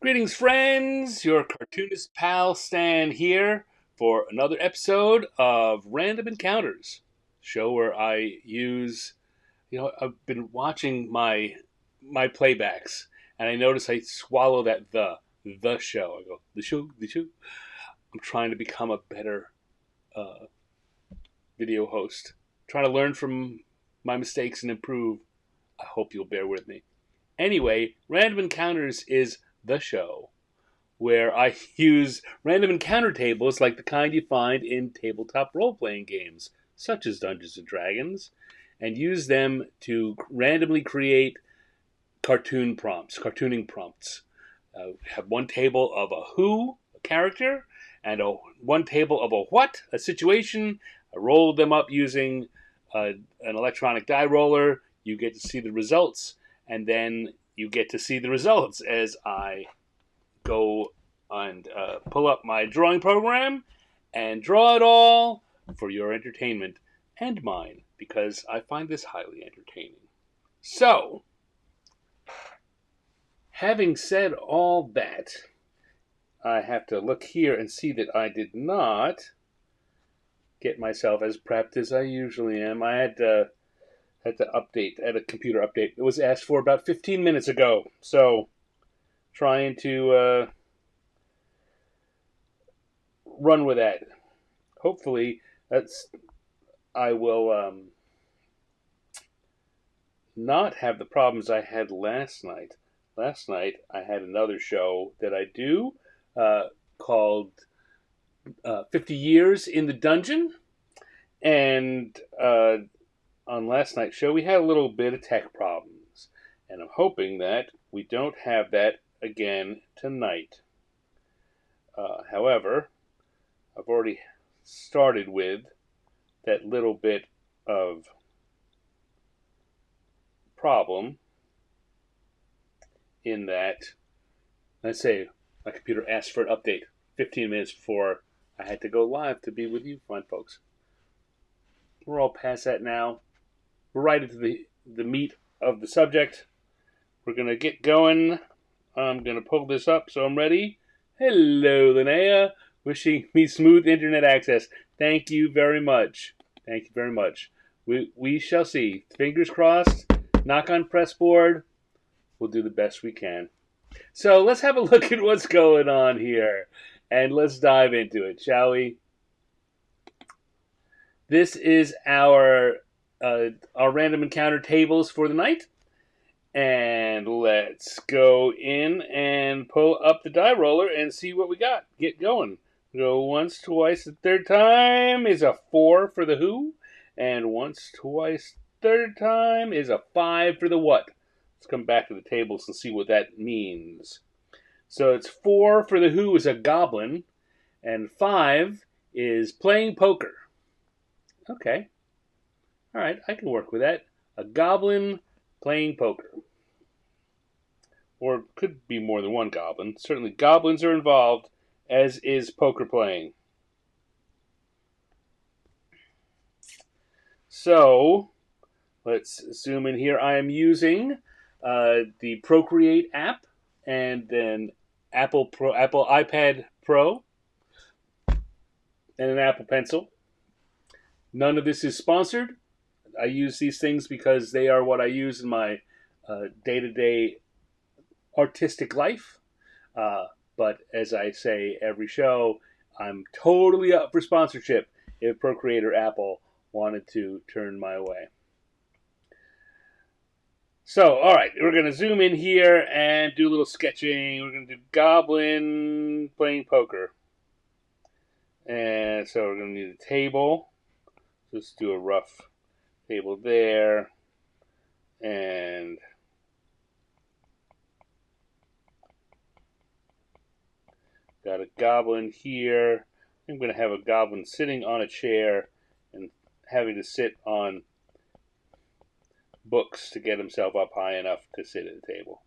Greetings, friends. Your cartoonist pal Stan here for another episode of Random Encounters, show where I use. I've been watching my playbacks, and I notice I swallow that the show. I go the show. I'm trying to become a better uh, video host. Trying to learn from my mistakes and improve. I hope you'll bear with me. Anyway, Random Encounters is the show where I use random encounter tables like the kind you find in tabletop role playing games, such as Dungeons and Dragons, and use them to randomly create cartooning prompts. Have one table of a who, a character, and one table of a what, a situation. I roll them up using an electronic die roller. You get to see the results, and then you get to see the results as I go and pull up my drawing program and draw it all for your entertainment and mine because I find this highly entertaining. So, having said all that, I have to look here and see that I did not get myself as prepped as I usually am. I had to update at a computer update. It was asked for about 15 minutes ago. So, trying to run with that. Hopefully, I will not have the problems I had last night. Last night, I had another show that I do called 50 Years in the Dungeon. And on last night's show, we had a little bit of tech problems. And I'm hoping that we don't have that again tonight. However, I've already started with that little bit of problem in that, let's say, my computer asked for an update 15 minutes before I had to go live to be with you fine folks. We're all past that now. We're right into the meat of the subject. We're going to get going. I'm going to pull this up so I'm ready. Hello, Linnea. Wishing me smooth internet access. Thank you very much. Thank you very much. We shall see. Fingers crossed. Knock on press board. We'll do the best we can. So let's have a look at what's going on here. And let's dive into it, shall we? This is our random encounter tables for the night. And let's go in and pull up the die roller and see what we got. Get going. Go once, twice, the third time is a 4 for the who. And once, twice, third time is a 5 for the what. Let's come back to the tables and see what that means. So it's 4 for the who is a goblin. And 5 is playing poker. Okay. All right, I can work with that. A goblin playing poker. Or it could be more than one goblin. Certainly goblins are involved, as is poker playing. So, let's zoom in here. I am using the Procreate app and then Apple iPad Pro and an Apple Pencil. None of this is sponsored. I use these things because they are what I use in my day-to-day artistic life. But as I say every show, I'm totally up for sponsorship if Procreate or Apple wanted to turn my way. So, all right, we're going to zoom in here and do a little sketching. We're going to do Goblin playing poker. And so we're going to need a table. Just do a rough table there. And got a goblin here. I'm going to have a goblin sitting on a chair and having to sit on books to get himself up high enough to sit at the table.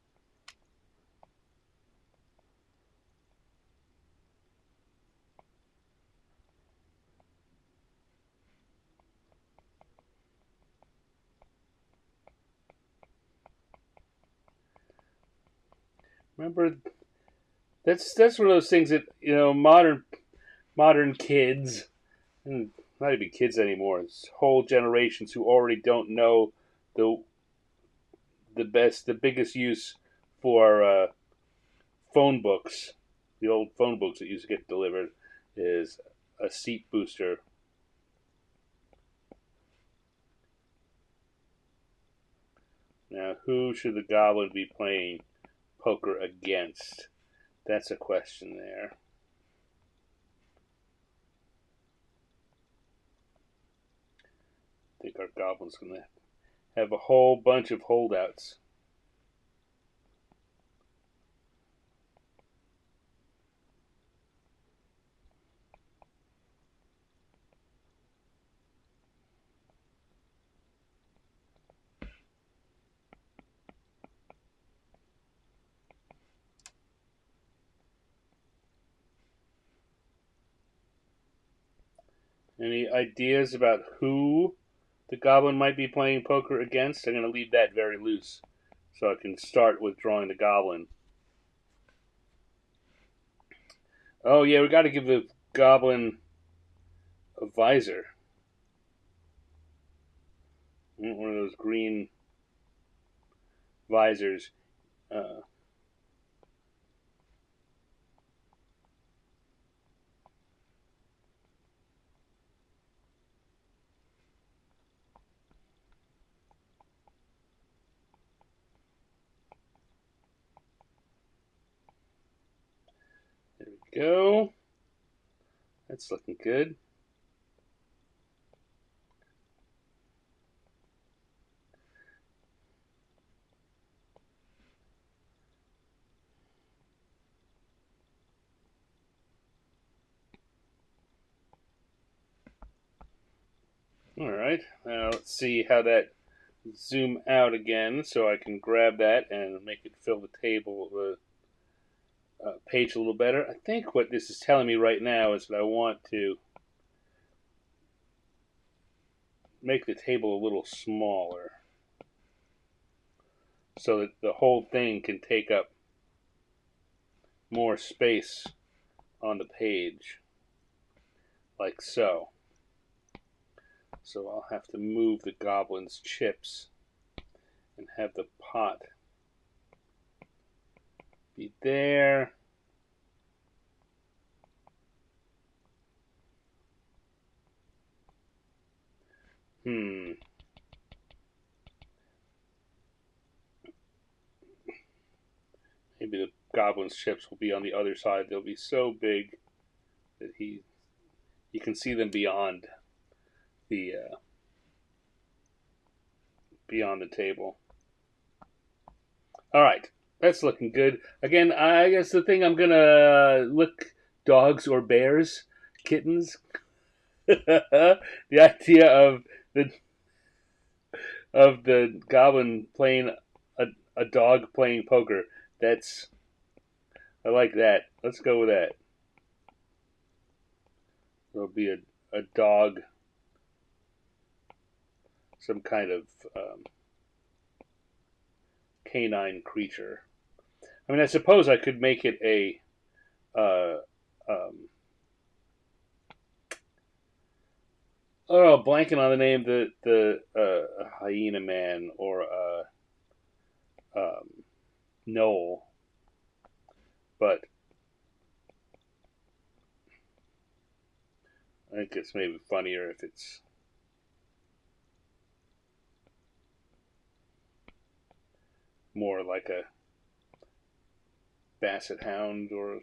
Remember, That's one of those things that modern kids, and not even kids anymore. It's whole generations who already don't know the the biggest use for phone books. The old phone books that used to get delivered is a seat booster. Now, who should the goblin be playing poker against? That's a question there. I think our goblin's going to have a whole bunch of holdouts. Any ideas about who the goblin might be playing poker against? I'm going to leave that very loose so I can start with drawing the goblin. Oh, yeah, we got to give the goblin a visor. One of those green visors. Uh, there we go. That's looking good. All right. Now let's see how that zoom out again so I can grab that and make it fill the table, the page a little better. I think what this is telling me right now is that I want to make the table a little smaller so that the whole thing can take up more space on the page, like so. So I'll have to move the goblin's chips and have the pot be there. Maybe the goblin's chips will be on the other side. They'll be so big that you can see them the beyond the table. All right, that's looking good. Again, I guess the thing I'm gonna look dogs or bears, kittens. The idea the of the goblin playing a dog playing poker. That's I like that. Let's go with that. There'll be a dog, some kind of canine creature. I mean, I suppose I could make it a oh, blanking on the name, the hyena man or Noel, but I think it's maybe funnier if it's more like a basset hound or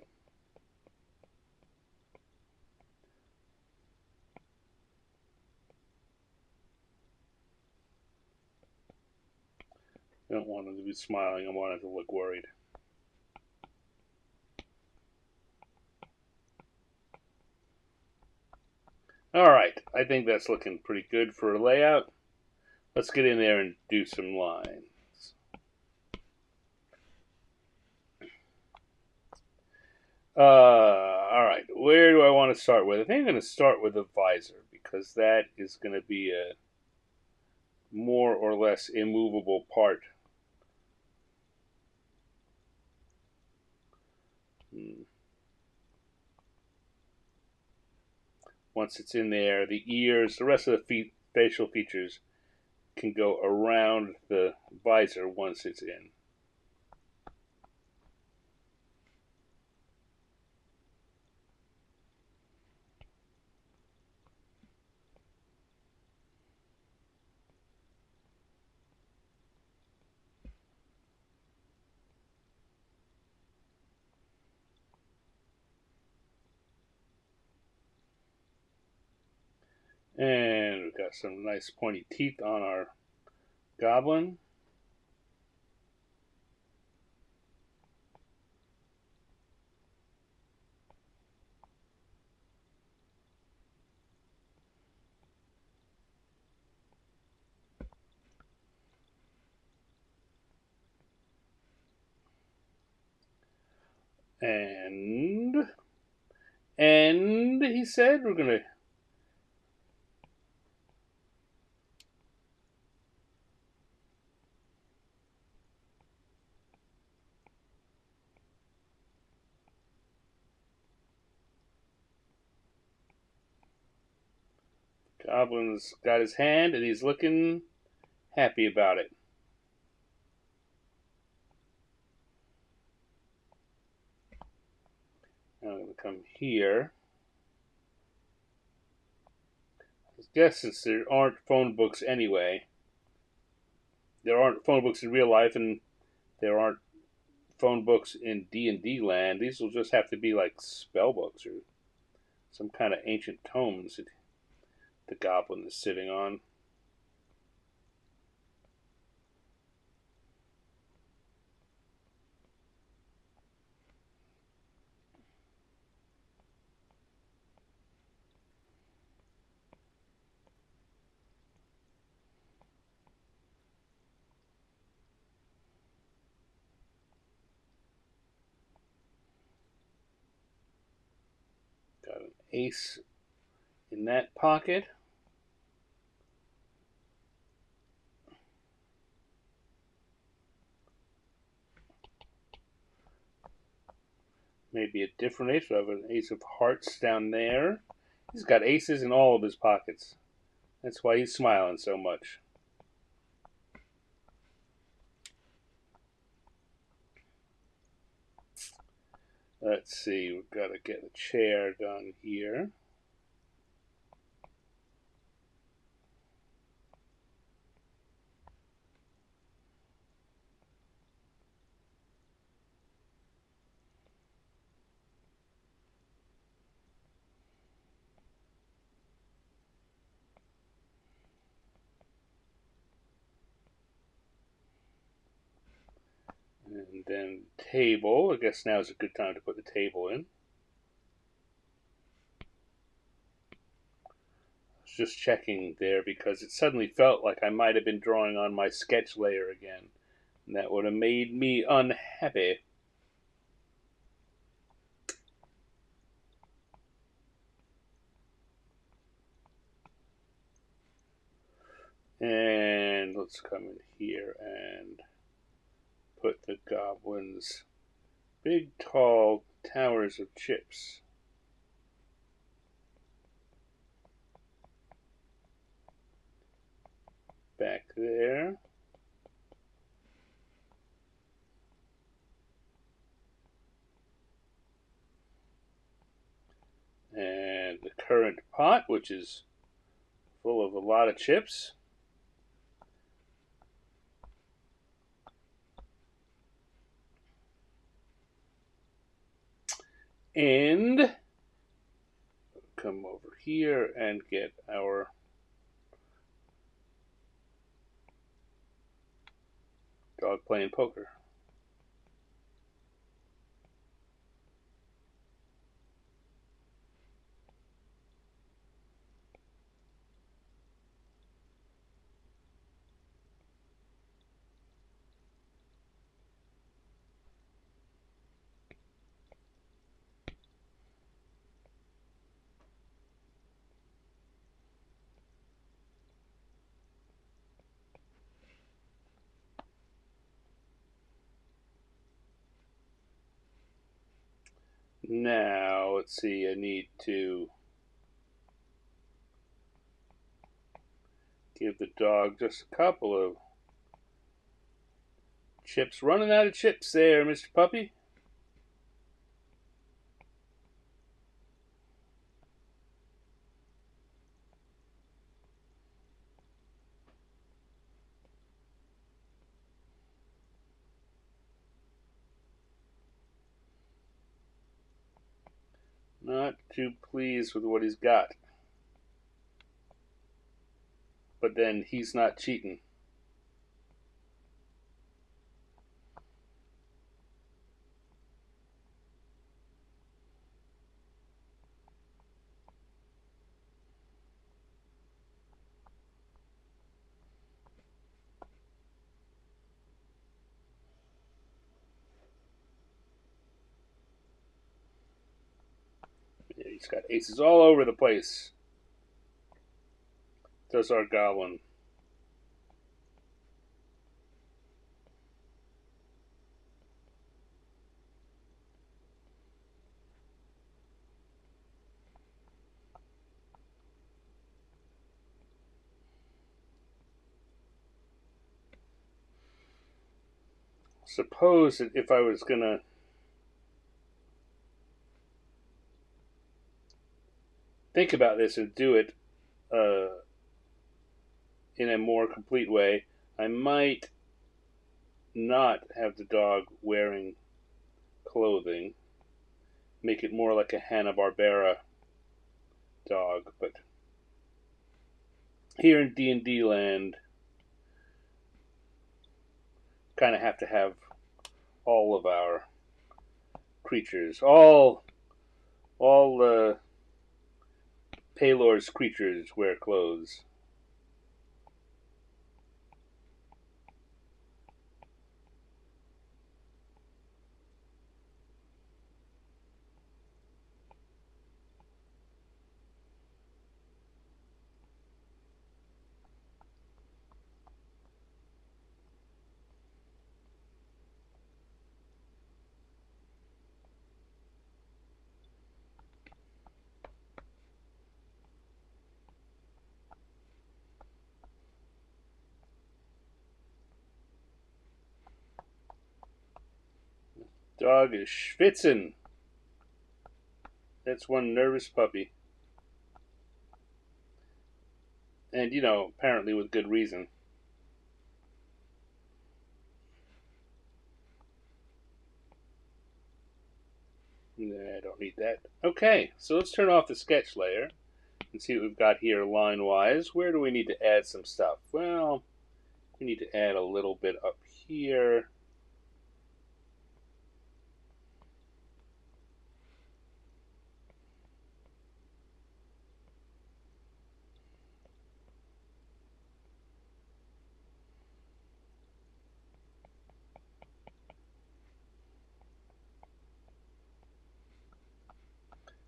I don't want him to be smiling. I want him to look worried. All right, I think that's looking pretty good for a layout. Let's get in there and do some lines. All right, where do I want to start with? I think I'm going to start with the visor because that is going to be a more or less immovable part. Once it's in there, the ears, the rest of the facial features can go around the visor once it's in. And we've got some nice pointy teeth on our goblin. And he said we're gonna Goblin's got his hand and he's looking happy about it. Now I'm gonna come here. I guess since there aren't phone books anyway, there aren't phone books in real life, and there aren't phone books in D&D land. These will just have to be like spell books or some kind of ancient tomes that the goblin is sitting on. Got an ace in that pocket. Maybe a different ace. We have an ace of hearts down there. He's got aces in all of his pockets. That's why he's smiling so much. Let's see, we've got to get a chair done here. And then table. I guess now is a good time to put the table in. I was just checking there because it suddenly felt like I might have been drawing on my sketch layer again. And that would have made me unhappy. And let's come in here and put the goblin's big, tall towers of chips. Back there. And the current pot, which is full of a lot of chips. And come over here and get our dog playing poker. Now, let's see, I need to give the dog just a couple of chips. Running out of chips there, Mr. Puppy. Not too pleased with what he's got. But then he's not cheating. Yeah, he's got aces all over the place. Does our goblin. Suppose that if I was going to think about this and do it in a more complete way, I might not have the dog wearing clothing. Make it more like a Hanna-Barbera dog. But here in D&D land, kind of have to have all of our creatures, all Paylor's creatures wear clothes. Dog is schwitzing. That's one nervous puppy. And, apparently with good reason. I don't need that. Okay, so let's turn off the sketch layer and see what we've got here line-wise. Where do we need to add some stuff? Well, we need to add a little bit up here.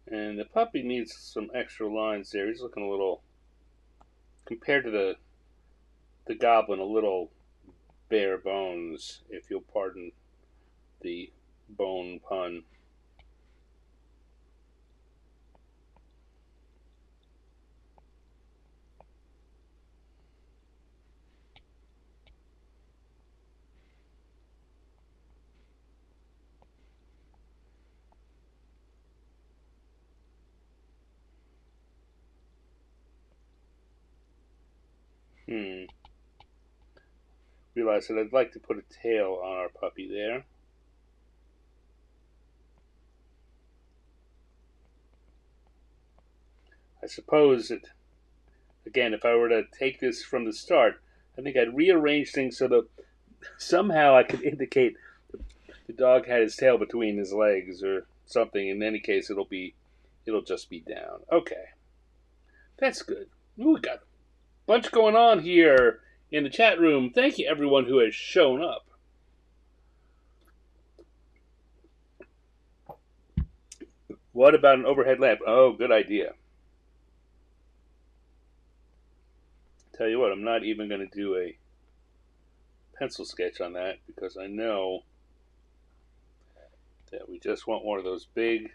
And the puppy needs some extra lines there. He's looking a little, compared to the goblin, a little bare bones, if you'll pardon the bone pun. Realize that I'd like to put a tail on our puppy there. I suppose that, again, if I were to take this from the start, I think I'd rearrange things so that somehow I could indicate the dog had his tail between his legs or something. In any case, it'll just be down. Okay, that's good. Ooh, we got a bunch going on here in the chat room. Thank you, everyone who has shown up. What about an overhead lamp? Oh, good idea. Tell you what, I'm not even going to do a pencil sketch on that because I know that we just want one of those big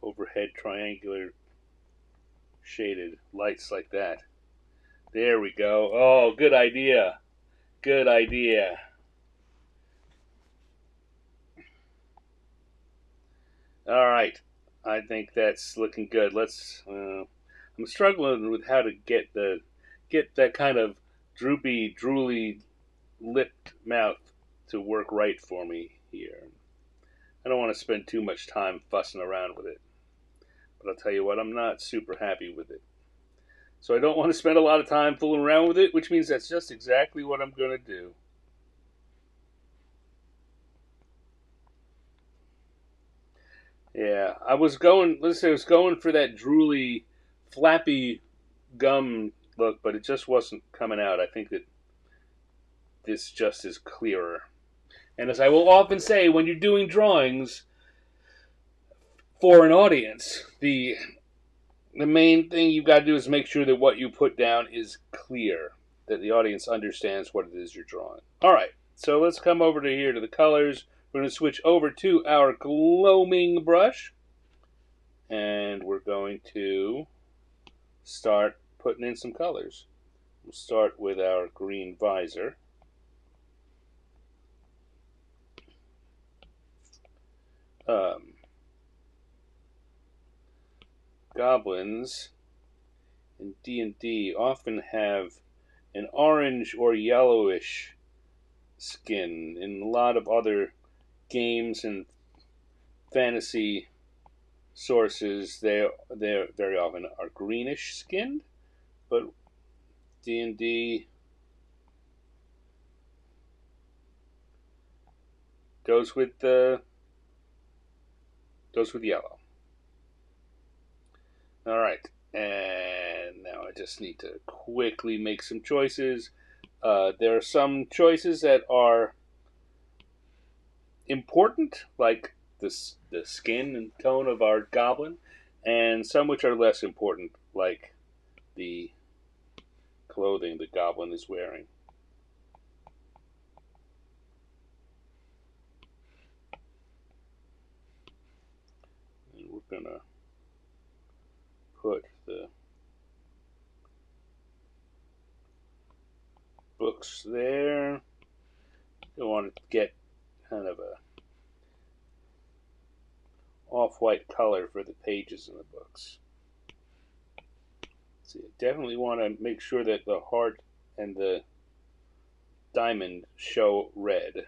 overhead triangular shaded lights like that. There we go. Oh, good idea. Good idea. All right. I think that's looking good. Let's. I'm struggling with how to get that kind of droopy, drooly, lipped mouth to work right for me here. I don't want to spend too much time fussing around with it. But I'll tell you what, I'm not super happy with it. So I don't want to spend a lot of time fooling around with it, which means that's just exactly what I'm going to do. Yeah, I was going. Let's say I was going for that drooly, flappy gum look, but it just wasn't coming out. I think that this just is clearer. And as I will often say, when you're doing drawings for an audience, the main thing you've got to do is make sure that what you put down is clear, that the audience understands what it is you're drawing. All right, so let's come over to here to the colors. We're going to switch over to our gloaming brush, and we're going to start putting in some colors. We'll start with our green visor. Goblins in D&D often have an orange or yellowish skin. In a lot of other games and fantasy sources, they're very often are greenish skinned, but D&D goes with yellow. All right, and now I just need to quickly make some choices. There are some choices that are important, like the skin and tone of our goblin, and some which are less important, like the clothing the goblin is wearing. And we're gonna put the books there. You want to get kind of a off-white color for the pages in the books. So you definitely want to make sure that the heart and the diamond show red.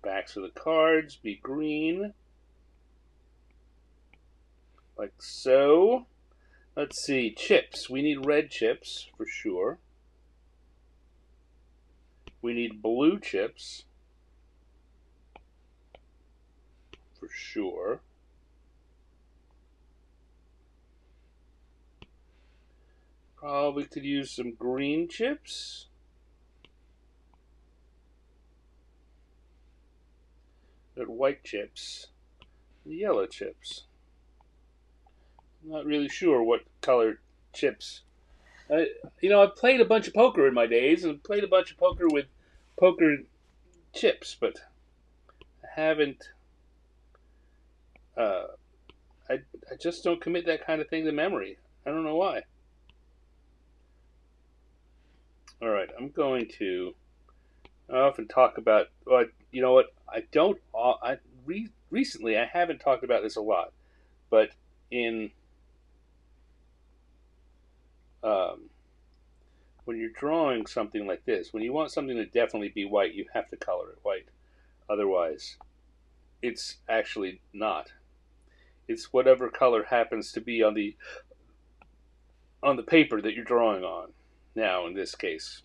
Backs of the cards be green, like so. Let's see, chips. We need red chips for sure. We need blue chips for sure. Probably could use some green chips. But white chips. Yellow chips. I'm not really sure what color chips. I've played a bunch of poker in my days and played a bunch of poker with poker chips, but I haven't. Uh, I just don't commit that kind of thing to memory. I don't know why. All right, I'm going to. I often talk about. Well, you know what? I don't. Recently I haven't talked about this a lot, but in um, when you're drawing something like this, when you want something to definitely be white, you have to color it white. Otherwise, it's actually not. It's whatever color happens to be on the paper that you're drawing on. Now, in this case,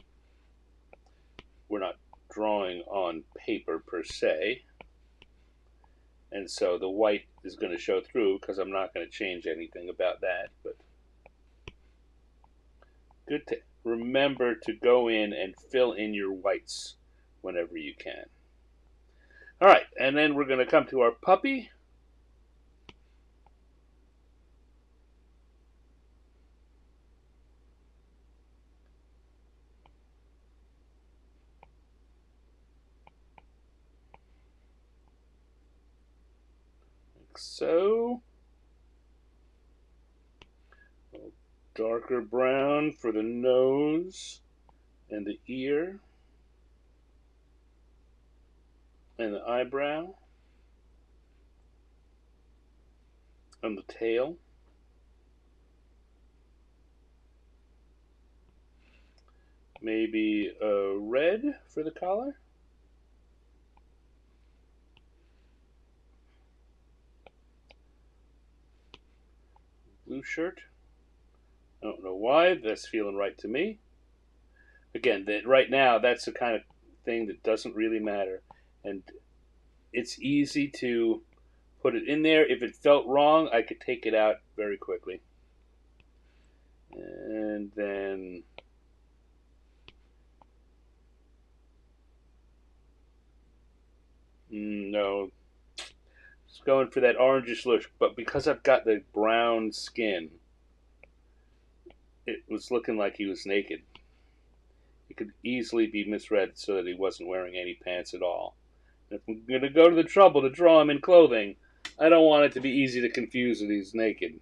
we're not drawing on paper per se, and so the white is going to show through because I'm not going to change anything about that. But good to remember to go in and fill in your whites whenever you can. All right, and then we're going to come to our puppy. so. Darker brown for the nose and the ear and the eyebrow and the tail. Maybe red for the collar. Blue shirt. I don't know why. That's feeling right to me. Again, right now, that's the kind of thing that doesn't really matter. And it's easy to put it in there. If it felt wrong, I could take it out very quickly. And then no, just going for that orangish look. But because I've got the brown skin, it was looking like he was naked. It could easily be misread so that he wasn't wearing any pants at all. And if I'm going to go to the trouble to draw him in clothing, I don't want it to be easy to confuse that he's naked.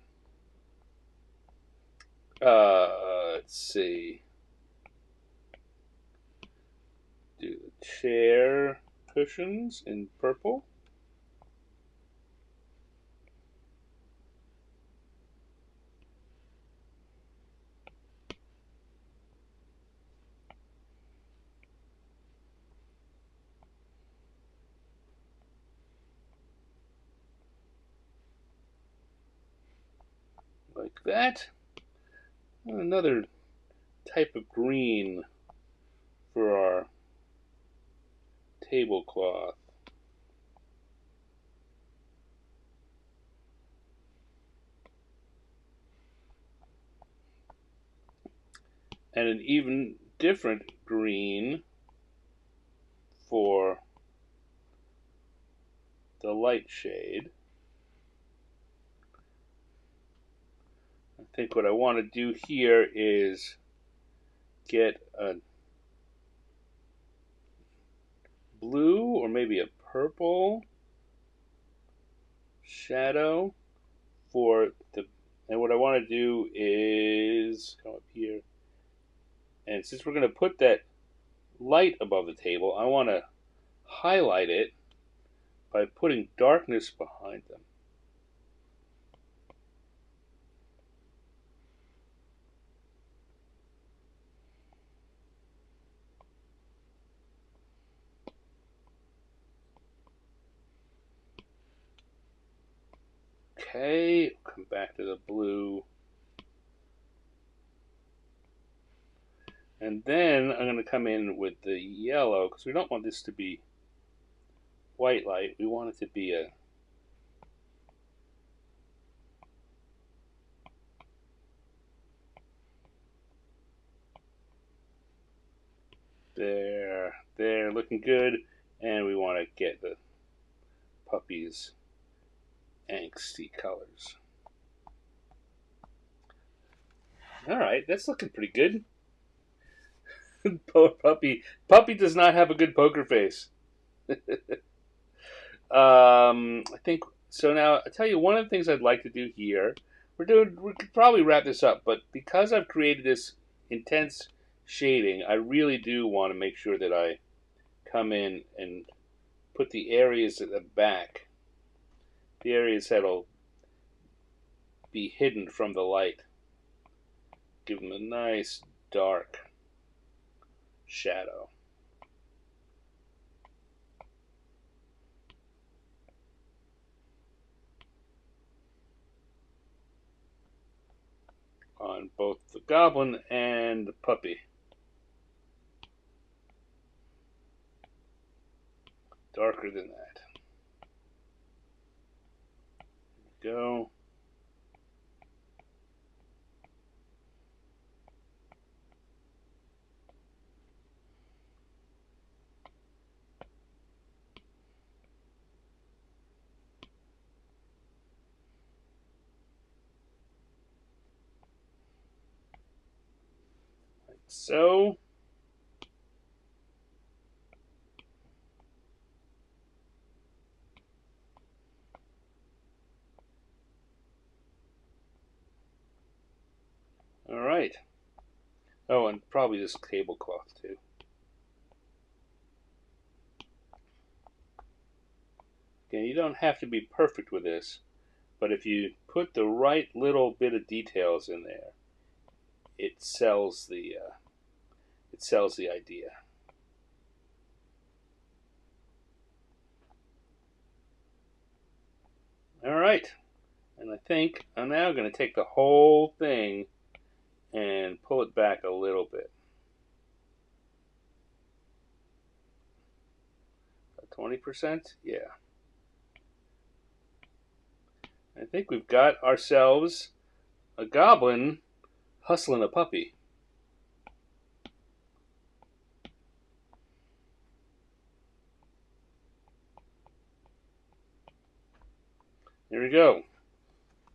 Let's see. Do the chair cushions in purple. Like that. Another type of green for our tablecloth. And an even different green for the light shade. I think what I want to do here is get a blue or maybe a purple shadow for the, and what I want to do is come up here, and since we're going to put that light above the table, I want to highlight it by putting darkness behind them. Okay, come back to the blue. And then I'm going to come in with the yellow, because we don't want this to be white light. We want it to be a there, looking good. And we want to get the puppy's angsty colors. All right, that's looking pretty good. Poor puppy. Puppy does not have a good poker face. I think so. Now I tell you, one of the things I'd like to do here. We could probably wrap this up, but because I've created this intense shading, I really do want to make sure that I come in and put the areas at the back, the areas that'll be hidden from the light. Give them a nice dark shadow. On both the goblin and the puppy. Darker than that. There we go. Like so. Oh, and probably this tablecloth too. Again, you don't have to be perfect with this, but if you put the right little bit of details in there, it sells the idea. All right, and I think I'm now going to take the whole thing and pull it back a little bit. 20%? Yeah. I think we've got ourselves a goblin hustling a puppy. Here we go.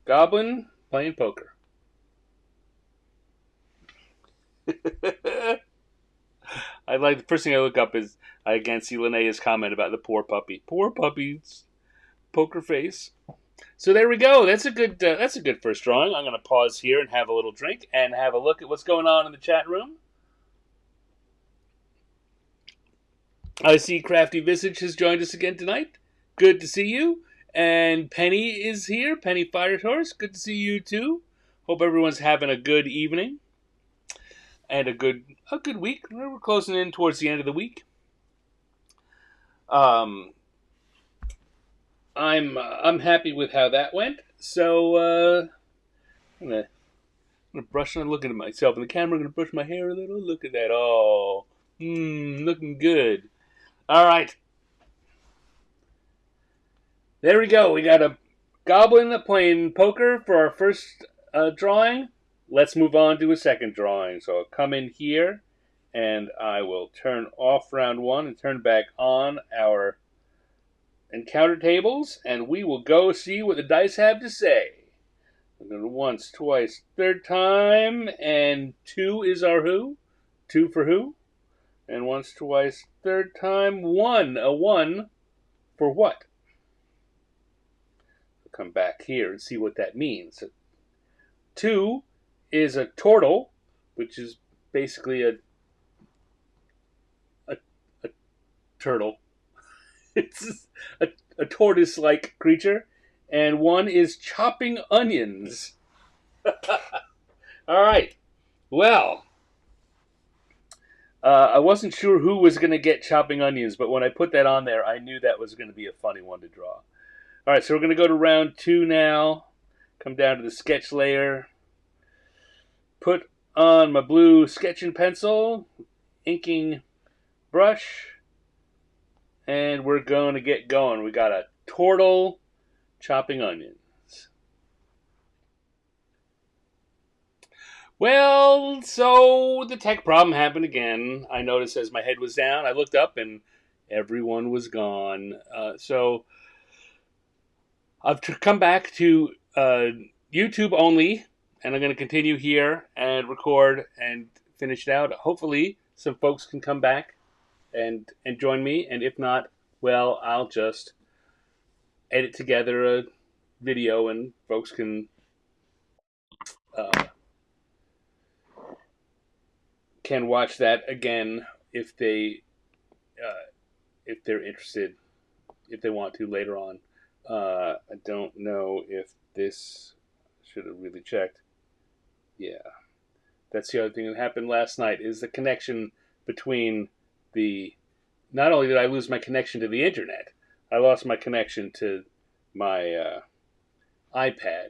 Goblin playing poker. I like the first thing I look up is I again see Linnea's comment about the poor puppy. Poor puppy's poker face. So there we go. That's a good first drawing. I'm going to pause here and have a little drink and have a look at what's going on in the chat room. I see Crafty Visage has joined us again tonight. Good to see you. And Penny is here. Penny Fire Horse. Good to see you too. Hope everyone's having a good evening and a good week. We're closing in towards the end of the week. I'm happy with how that went. So I'm gonna brush. I'm looking at myself in the camera. I'm gonna brush my hair a little. Look at that. Oh, looking good. All right. There we go. We got a goblin playing poker for our first drawing. Let's move on to a second drawing. So I'll come in here, and I will turn off round one and turn back on our encounter tables, and we will go see what the dice have to say. We're going to once, twice, third time, and 2 is our who. 2 for who. And once, twice, third time, 1. A 1 for what? We'll come back here and see what that means. 2 is a turtle, which is basically a turtle. It's a tortoise-like creature. And 1 is chopping onions. All right. Well, I wasn't sure who was going to get chopping onions, but when I put that on there, I knew that was going to be a funny one to draw. All right, so we're going to go to round 2 now. Come down to the sketch layer. Put on my blue sketching pencil, inking brush, and we're going to get going. We got a turtle chopping onions. Well, so the tech problem happened again. I noticed as my head was down, I looked up and everyone was gone. So I've come back to YouTube only, and I'm going to continue here and record and finish it out. Hopefully, some folks can come back and join me, and if not, well, I'll just edit together a video, and folks can watch that again if they're interested, if they want to later on. I don't know if this should have really checked. Yeah, that's the other thing that happened last night is the connection between the. Not only did I lose my connection to the internet, I lost my connection to my iPad,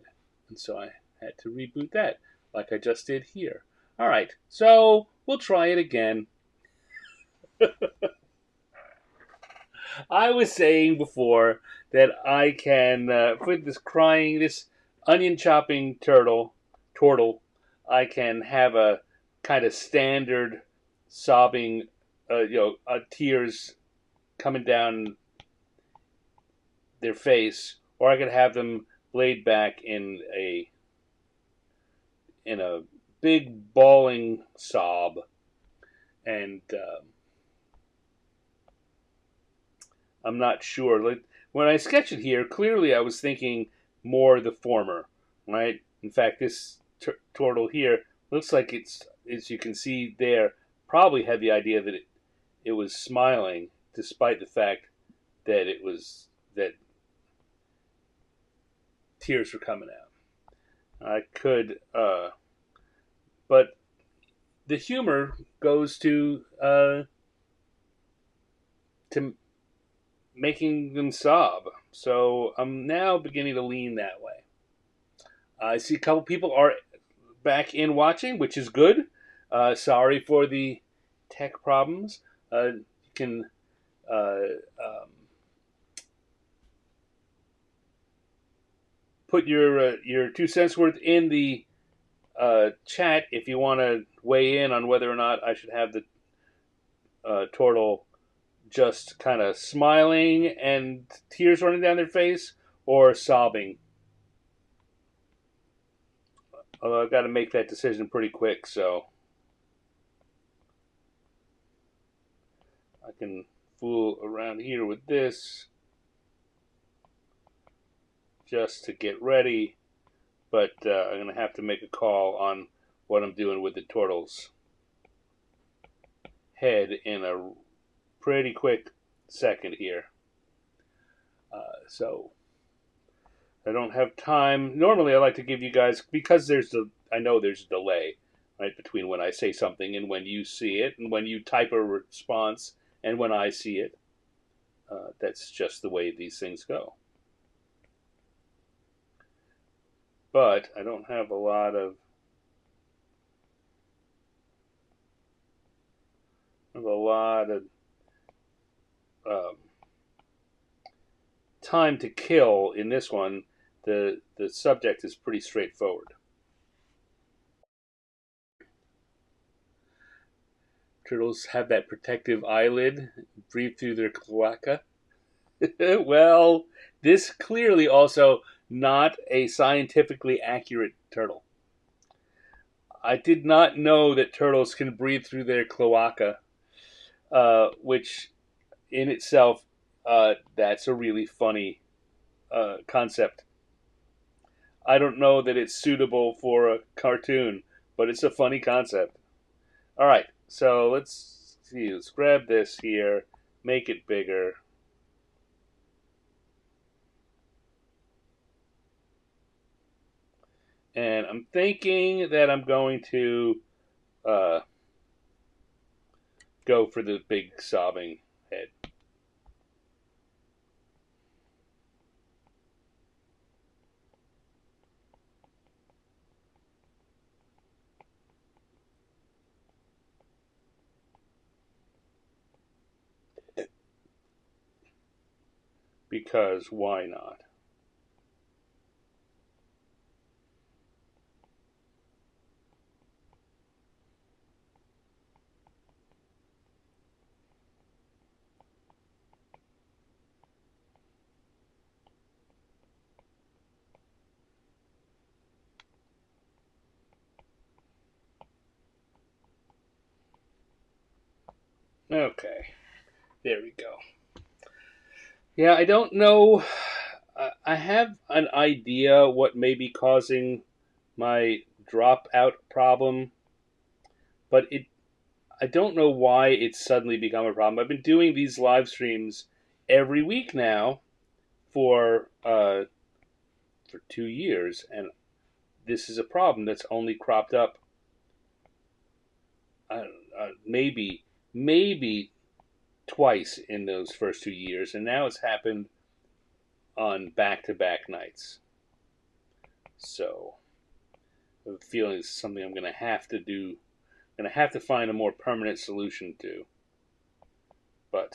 and so I had to reboot that, like I just did here. All right, so we'll try it again. I was saying before that I can put this onion chopping turtle, I can have a kind of standard sobbing, tears coming down their face, or I could have them laid back in a big bawling sob, and I'm not sure. Like when I sketch it here, clearly I was thinking more the former, right? In fact, this turtle here looks like it's as you can see there, probably had the idea that it was smiling, despite the fact that that tears were coming out. I could, but the humor goes to making them sob. So I'm now beginning to lean that way. I see a couple people are back in watching, which is good. Sorry for the tech problems. You can uh, um, put your 2 cents worth in the chat if you want to weigh in on whether or not I should have the turtle just kind of smiling and tears running down their face or sobbing. Although I've got to make that decision pretty quick, so I can fool around here with this just to get ready. But I'm going to have to make a call on what I'm doing with the turtle's head in a pretty quick second here. So I don't have time. Normally, I like to give you guys, because I know there's a delay, right, between when I say something and when you see it, and when you type a response and when I see it. That's just the way these things go. But I don't have a lot of time to kill in this one. The subject is pretty straightforward. Turtles have that protective eyelid, breathe through their cloaca. Well, this clearly also not a scientifically accurate turtle. I did not know that turtles can breathe through their cloaca, which in itself, that's a really funny concept. I don't know that it's suitable for a cartoon, but it's a funny concept. All right, so let's see. Let's grab this here, make it bigger. And I'm thinking that I'm going to go for the big sobbing head. Because why not? Okay, there we go. Yeah, I don't know. I have an idea what may be causing my dropout problem, but I don't know why it's suddenly become a problem. I've been doing these live streams every week now for 2 years, and this is a problem that's only cropped up maybe twice in those first 2 years, and now it's happened on back-to-back nights. So I'm feeling it's something I'm going to have to do. I'm going to have to find a more permanent solution to. But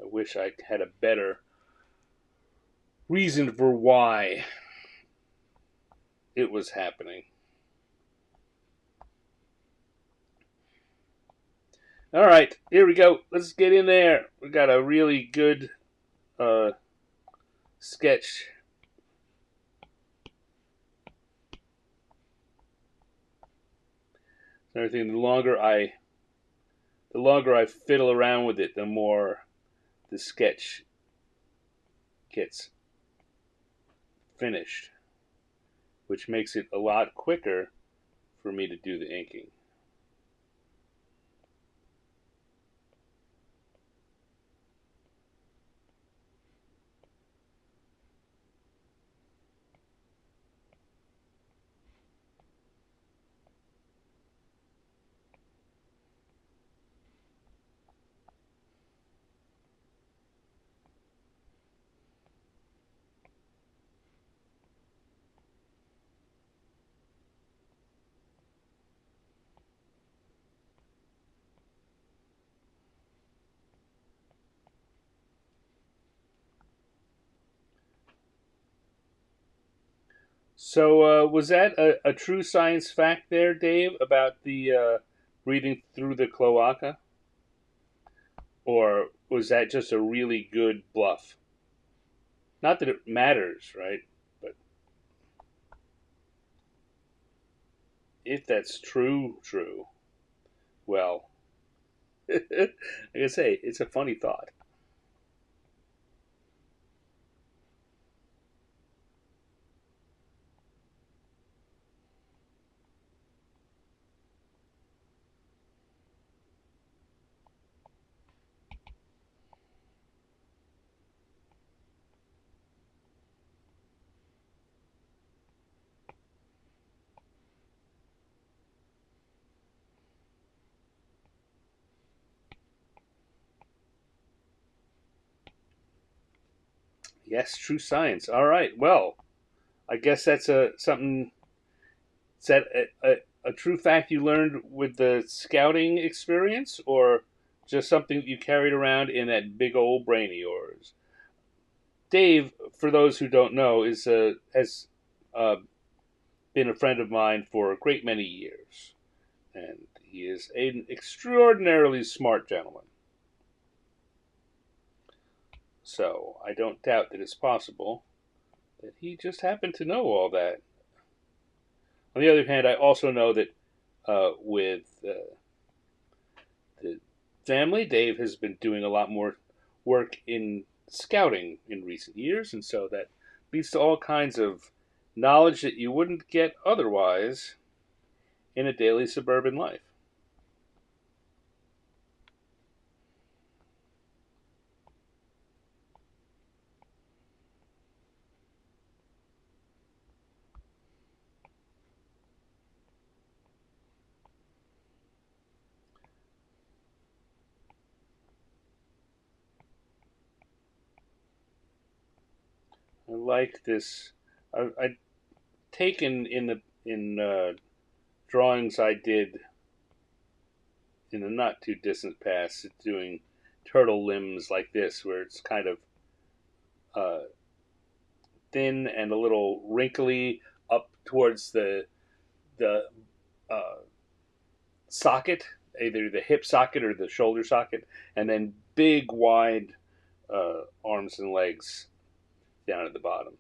I wish I had a better reason for why it was happening. All right, here we go. Let's get in there. We got a really good sketch. Everything. The longer I fiddle around with it, the more the sketch gets finished. which makes it a lot quicker for me to do the inking. So, was that a true science fact there, Dave, about the breathing through the cloaca? Or was that just a really good bluff? Not that it matters, right? But if that's true, well, like I say, it's a funny thought. Yes, true science. All right. Well, I guess that's a something. Is that a true fact you learned with the scouting experience, or just something that you carried around in that big old brain of yours? Dave, for those who don't know, is has uh, been a friend of mine for a great many years, and he is an extraordinarily smart gentleman. So I don't doubt that it's possible that he just happened to know all that. On the other hand, I also know that with the family, Dave has been doing a lot more work in scouting in recent years, and so that leads to all kinds of knowledge that you wouldn't get otherwise in a daily suburban life. I like this. I taken in the in drawings I did in the not too distant past doing turtle limbs like this, where it's kind of uh, thin and a little wrinkly up towards the uh, socket, either the hip socket or the shoulder socket, and then big wide arms and legs down at the bottom.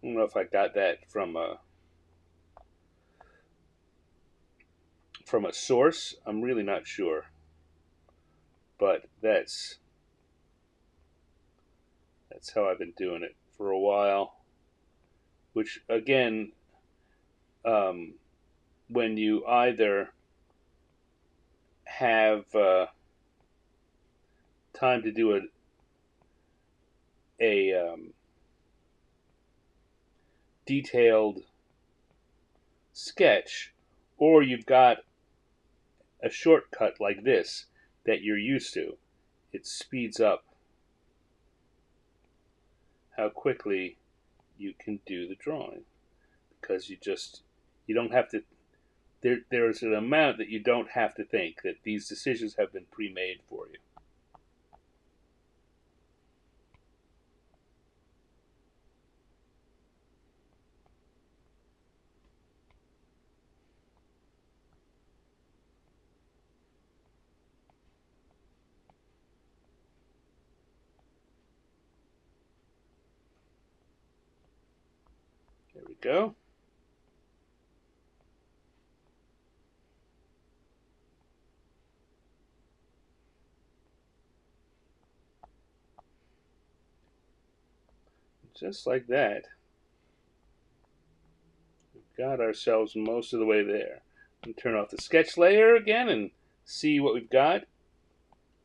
I don't know if I got that from a source. I'm really not sure, but that's how I've been doing it for a while. Which again, um, when you either have time to do a detailed sketch, or you've got a shortcut like this that you're used to, it speeds up how quickly you can do the drawing because you don't have to. There's an amount that you don't have to think that these decisions have been pre-made for you. There we go. Just like that. got ourselves most of the way there. And turn off the sketch layer again and see what we've got.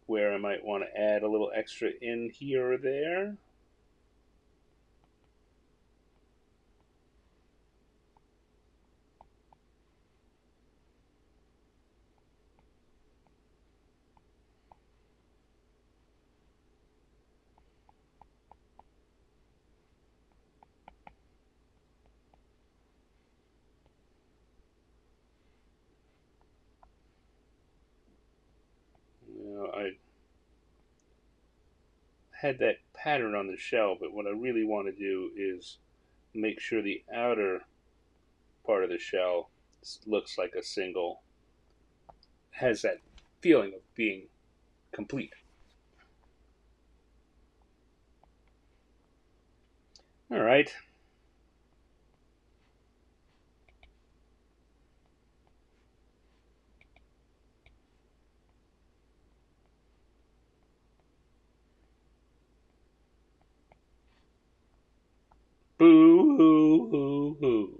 Where I might want to add a little extra in here or there. I had that pattern on the shell, but what I really want to do is make sure the outer part of the shell looks like a single, has that feeling of being complete. All right. Boo hoo hoo hoo.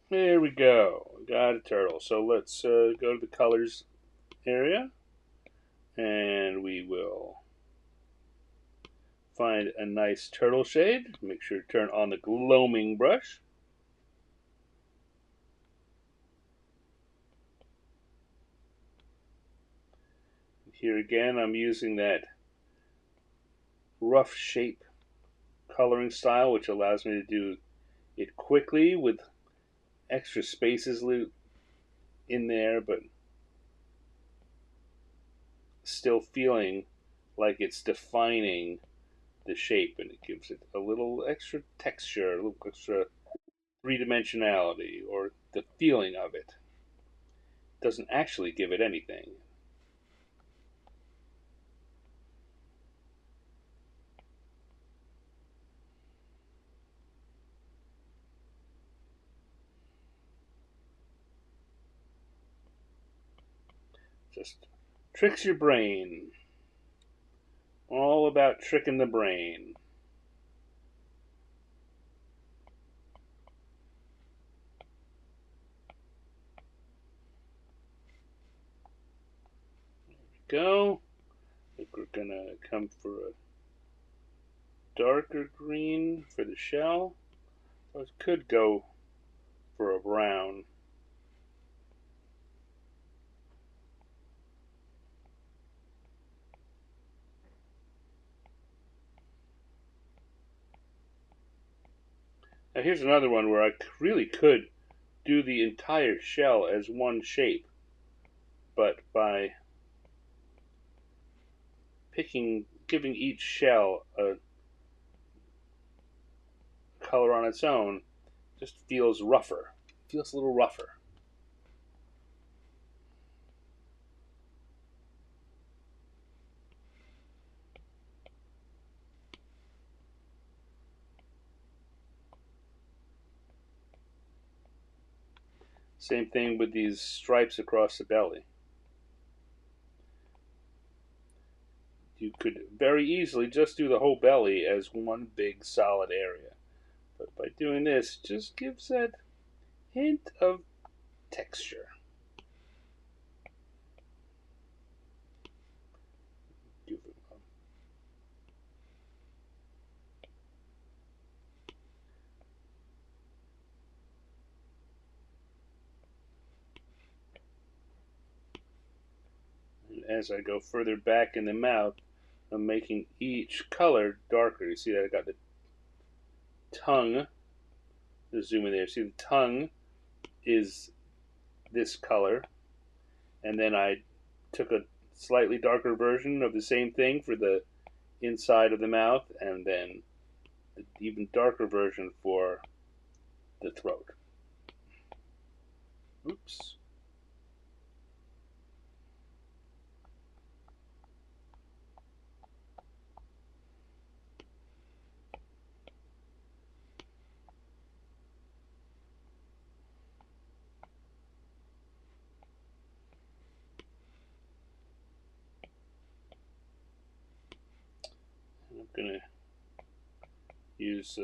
There we go. Got a turtle. So let's go to the colors area, and we will find a nice turtle shade. Make sure to turn on the gloaming brush. Here again, I'm using that rough shape coloring style, which allows me to do it quickly with extra spaces in there, but still feeling like it's defining the shape, and it gives it a little extra texture, a little extra three-dimensionality, or the feeling of it. Doesn't actually give it anything. Just tricks your brain. All about tricking the brain. Go. I think we're gonna come for a darker green for the shell. I could go for a brown. Now here's another one where I really could do the entire shell as one shape, but by giving each shell a color on its own, just feels rougher. Feels a little rougher. Same thing with these stripes across the belly. You could very easily just do the whole belly as one big solid area. But by doing this, just gives that hint of texture. And as I go further back in the mouth, I'm making each color darker. You see that I got the tongue. Just zoom in there. See the tongue is this color, and then I took a slightly darker version of the same thing for the inside of the mouth, and then the even darker version for the throat. Oops. gonna use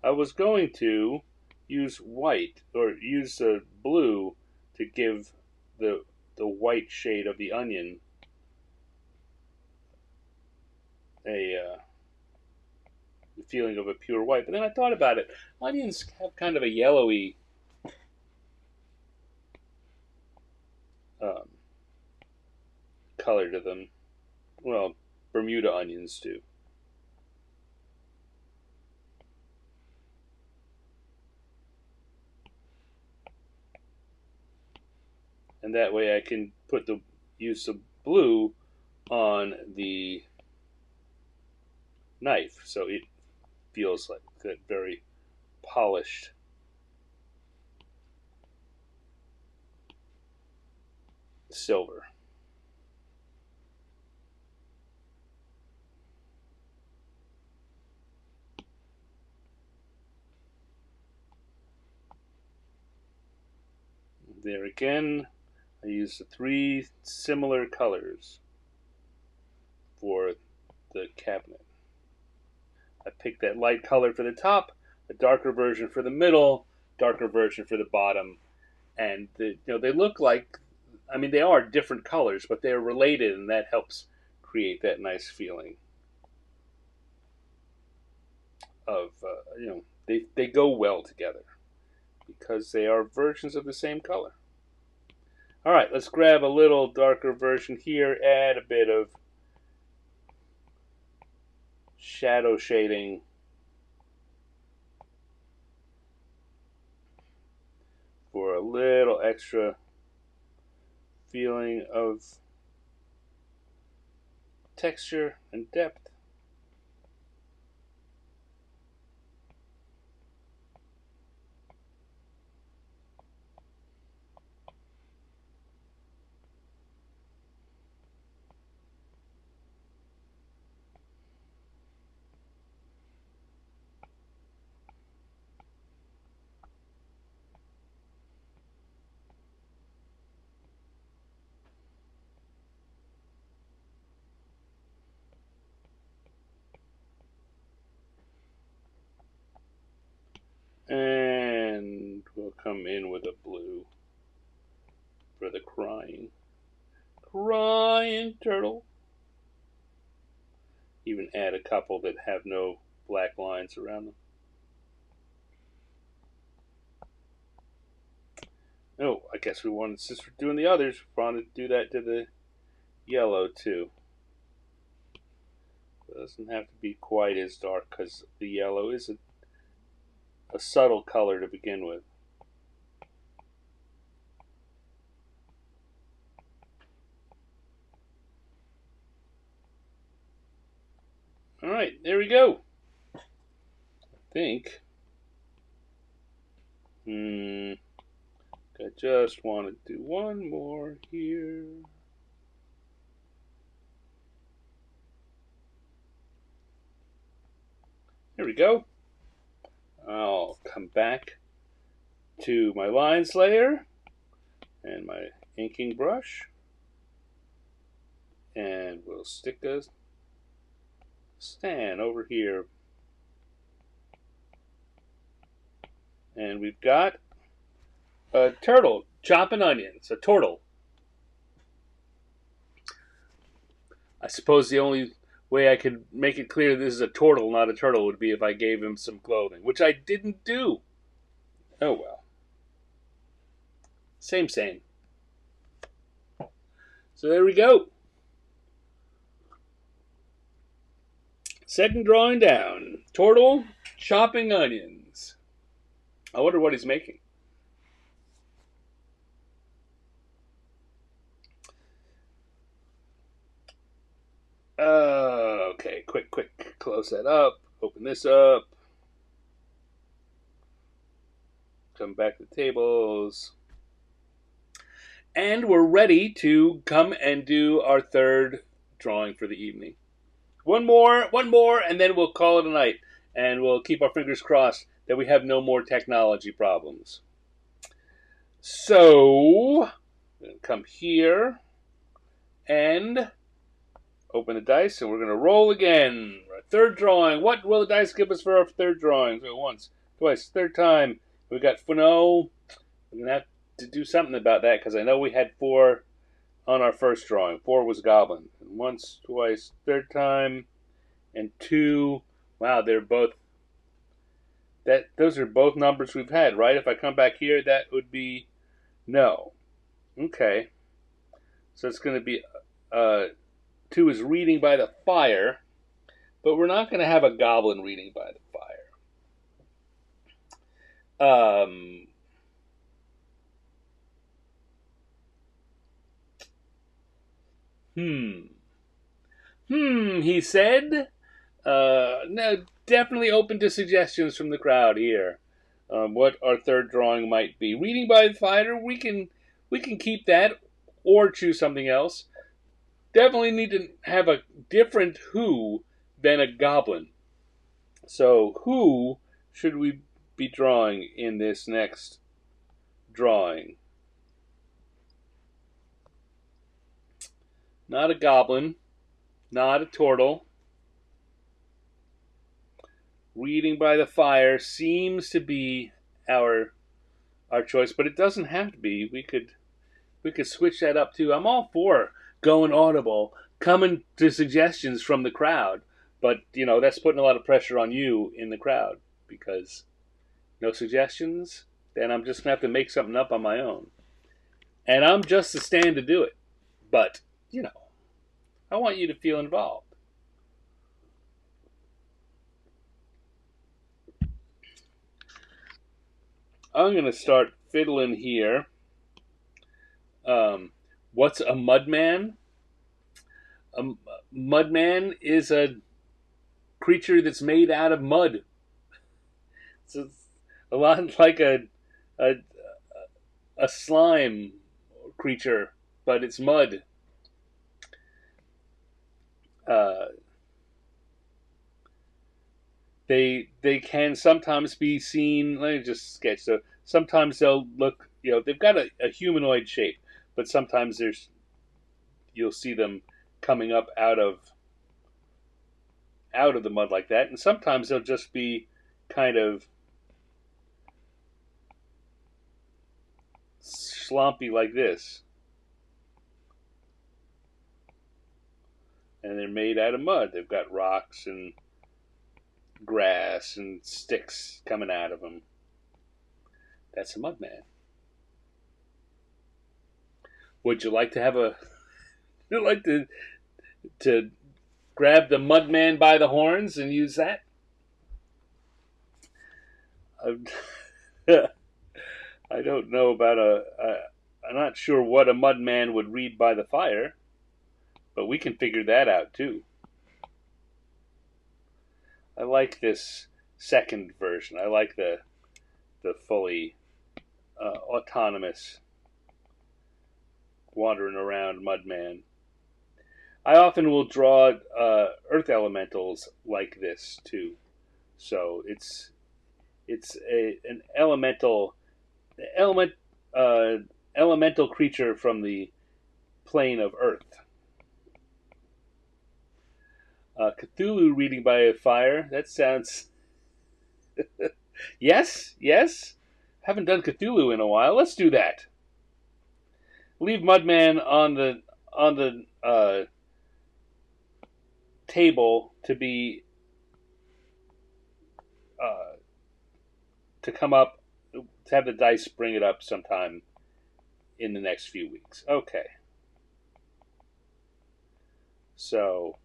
I was going to use white or use blue to give the white shade of the onion a the feeling of a pure white. But then I thought about it. Onions have kind of a yellowy um, color to them. Well, Bermuda onions do. And that way I can put the use of blue on the knife, so it feels like that very polished silver. There again, I use the 3 similar colors for the cabinet. I picked that light color for the top, a darker version for the middle, darker version for the bottom, and they look like, I mean, they are different colors, but they're related, and that helps create that nice feeling of they go well together because they are versions of the same color. All right, let's grab a little darker version here, add a bit of shadow shading for a little extra feeling of texture and depth. And we'll come in with a blue for the crying turtle. Even add a couple that have no black lines around them. Oh, I guess we wanted, since we're doing the others, we wanted to do that to the yellow too. It doesn't have to be quite as dark because the yellow is a subtle color to begin with. All right, there we go. I think. I just want to do one more here. There we go. I'll come back to my lines layer and my inking brush, and we'll stick a stand over here, and we've got a turtle chopping onions, a turtle. I suppose the only way I could make it clear this is a turtle, not a turtle, would be if I gave him some clothing, which I didn't do. Oh well. Same. So there we go. Second drawing down. Turtle chopping onions. I wonder what he's making. Okay, quick. Close that up. Open this up. Come back to the tables. And we're ready to come and do our third drawing for the evening. One more, and then we'll call it a night. And we'll keep our fingers crossed that we have no more technology problems. So, I'm going to come here and open the dice, and we're going to roll again. Our third drawing. What will the dice give us for our third drawing? So once, twice, third time. We got Fano. We're going to have to do something about that because I know we had 4 on our first drawing. 4 was Goblin. And once, twice, third time, and 2. Wow, they're both. Those are both numbers we've had, right? If I come back here, that would be no. Okay. So it's going to be 2 is reading by the fire, but we're not going to have a goblin reading by the fire. He said. No, definitely open to suggestions from the crowd here. What our third drawing might be. Reading by the fire, we can keep that or choose something else. Definitely need to have a different who than a goblin. So who should we be drawing in this next drawing? Not a goblin, not a turtle. Reading by the fire seems to be our choice, but it doesn't have to be. We could switch that up too. I'm all for going audible, coming to suggestions from the crowd, but that's putting a lot of pressure on you in the crowd because no suggestions, then I'm just gonna have to make something up on my own, and I'm just the stand to do it. But I want you to feel involved. I'm going to start fiddling here. What's a mudman? A mudman is a creature that's made out of mud. It's a lot like a slime creature, but it's mud. They can sometimes be seen. Let me just sketch. So sometimes they'll look. They've got a humanoid shape, but sometimes you'll see them coming up out of the mud like that, and sometimes they'll just be kind of sloppy like this, and they're made out of mud. They've got rocks and grass and sticks coming out of them. That's a mudman. Would you like to have a? Would you like to grab the mudman by the horns and use that? I don't know about I'm not sure what a mudman would read by the fire, but we can figure that out too. I like this second version. I like the fully autonomous wandering around mudman. I often will draw earth elementals like this too. So it's an elemental creature from the plane of Earth. Cthulhu reading by a fire. That sounds. Yes. Haven't done Cthulhu in a while. Let's do that. Leave Mudman on the table to be to come up, to have the dice bring it up sometime in the next few weeks. Okay. So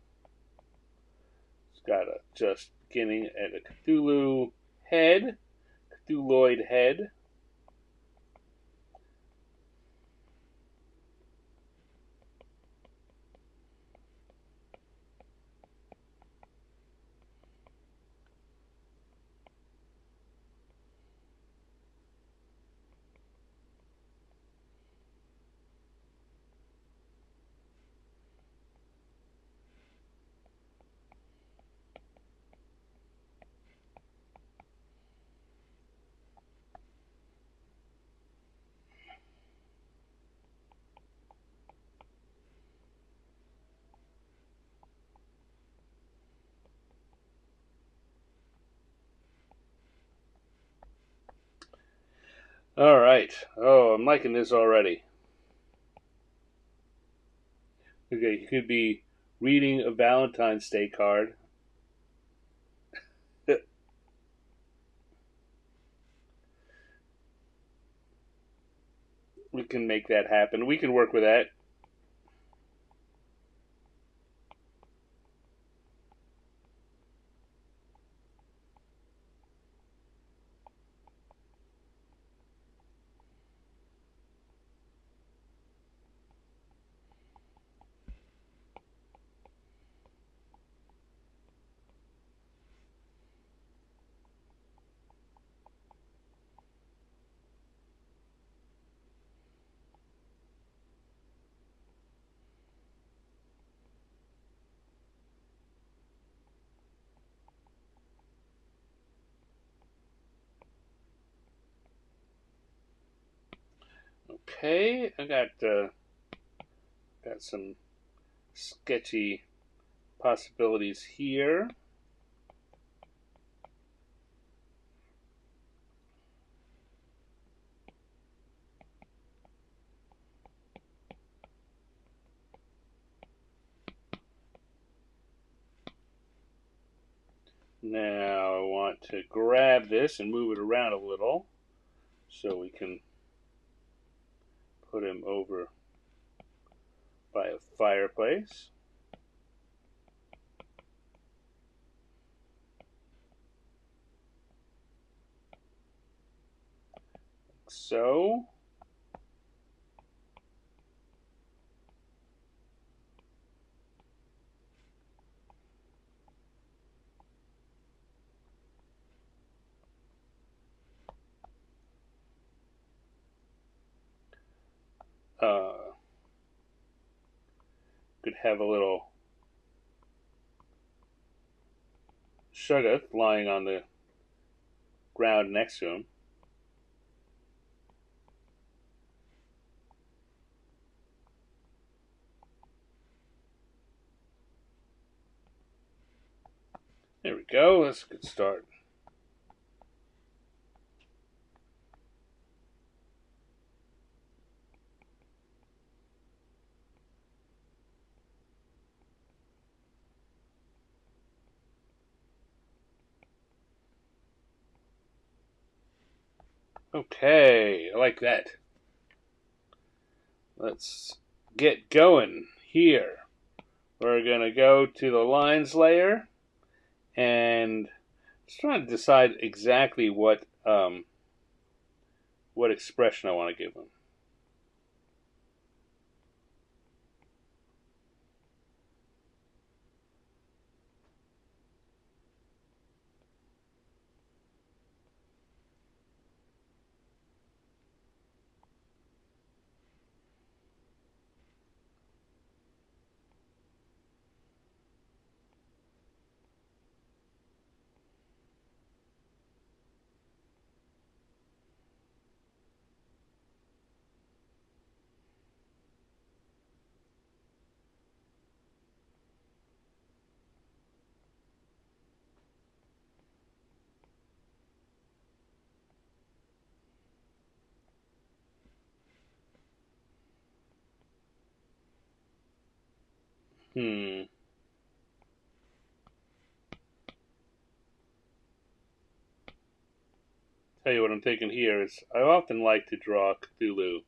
it's got just beginning at a Cthulhu head, Cthulhuoid head. All right. Oh, I'm liking this already. Okay, you could be reading a Valentine's Day card. We can make that happen. We can work with that. Okay, I got some sketchy possibilities here. Now I want to grab this and move it around a little so we can put him over by a fireplace. So, uh, could have a little Shuggoth lying on the ground next to him. There we go. That's a good start. Okay, I like that. Let's get going here. We're going to go to the lines layer and just trying to decide exactly what expression I want to give them. Hmm. Tell you what I'm thinking here is I often like to draw Cthulhu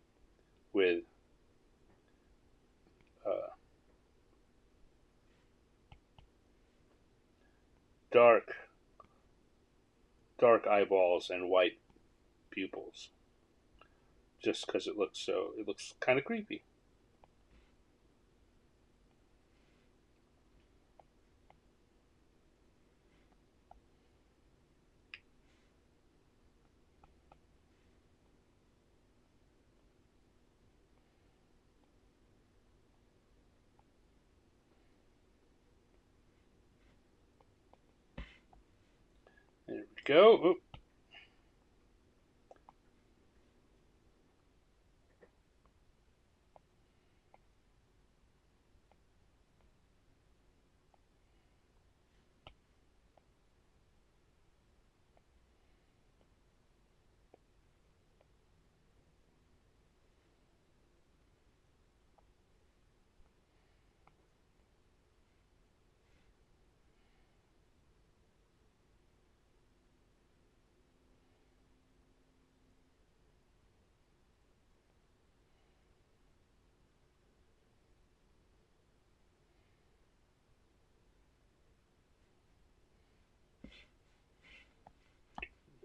with uh, dark, dark eyeballs and white pupils, just because it looks kind of creepy. There we go. Oop.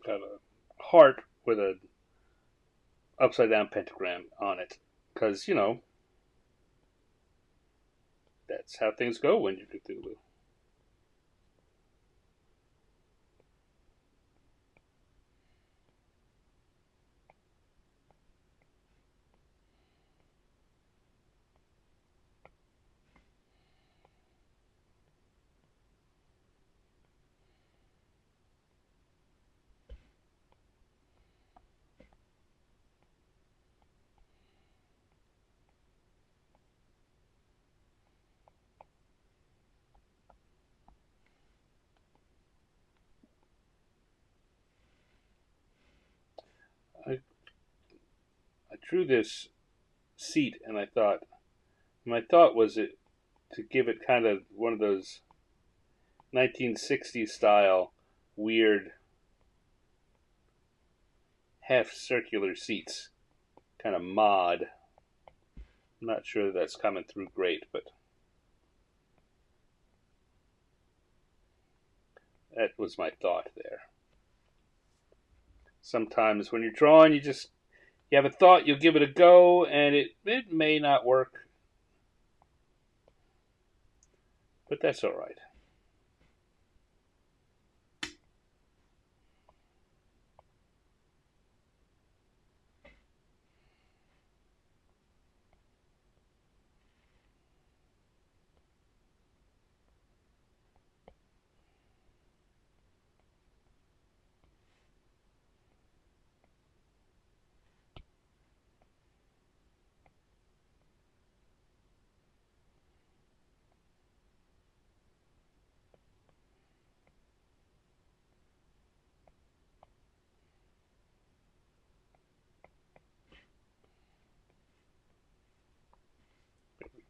got a heart with a upside down pentagram on it, because that's how things go when you're Cthulhu. I, I drew this seat, and my thought was to give it kind of one of those 1960s style weird half circular seats, kind of mod. I'm not sure that's coming through great, but that was my thought there. Sometimes when you're drawing, you have a thought, you'll give it a go, and it may not work, but that's all right.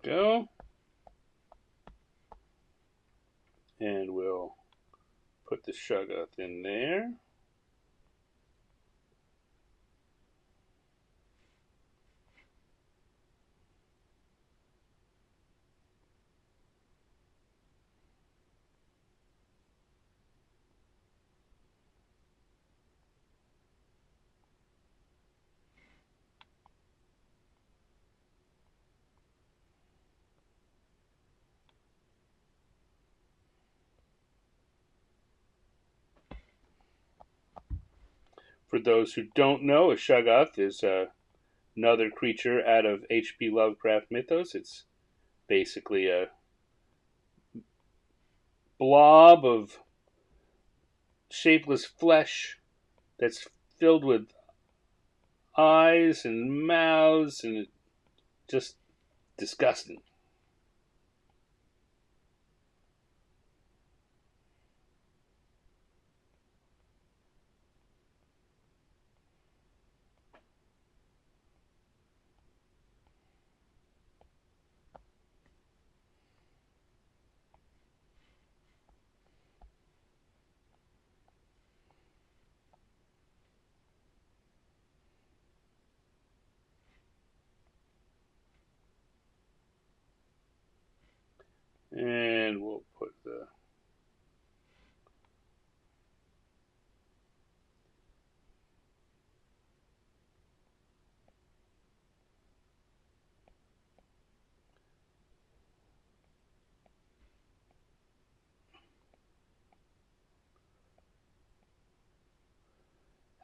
Go, and we'll put the Shoggoth in there. For those who don't know, a Shoggoth is another creature out of H.P. Lovecraft mythos. It's basically a blob of shapeless flesh that's filled with eyes and mouths, and just disgusting. And we'll put the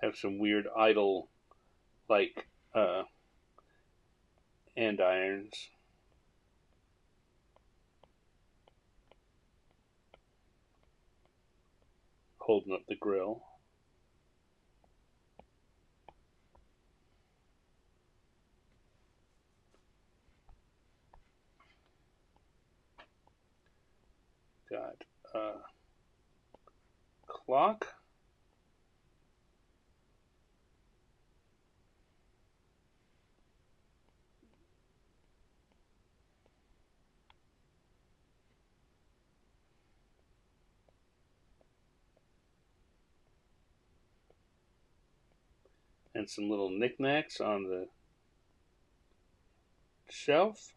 have some weird idol like andirons holding up the grill. Got a clock. And some little knickknacks on the shelf.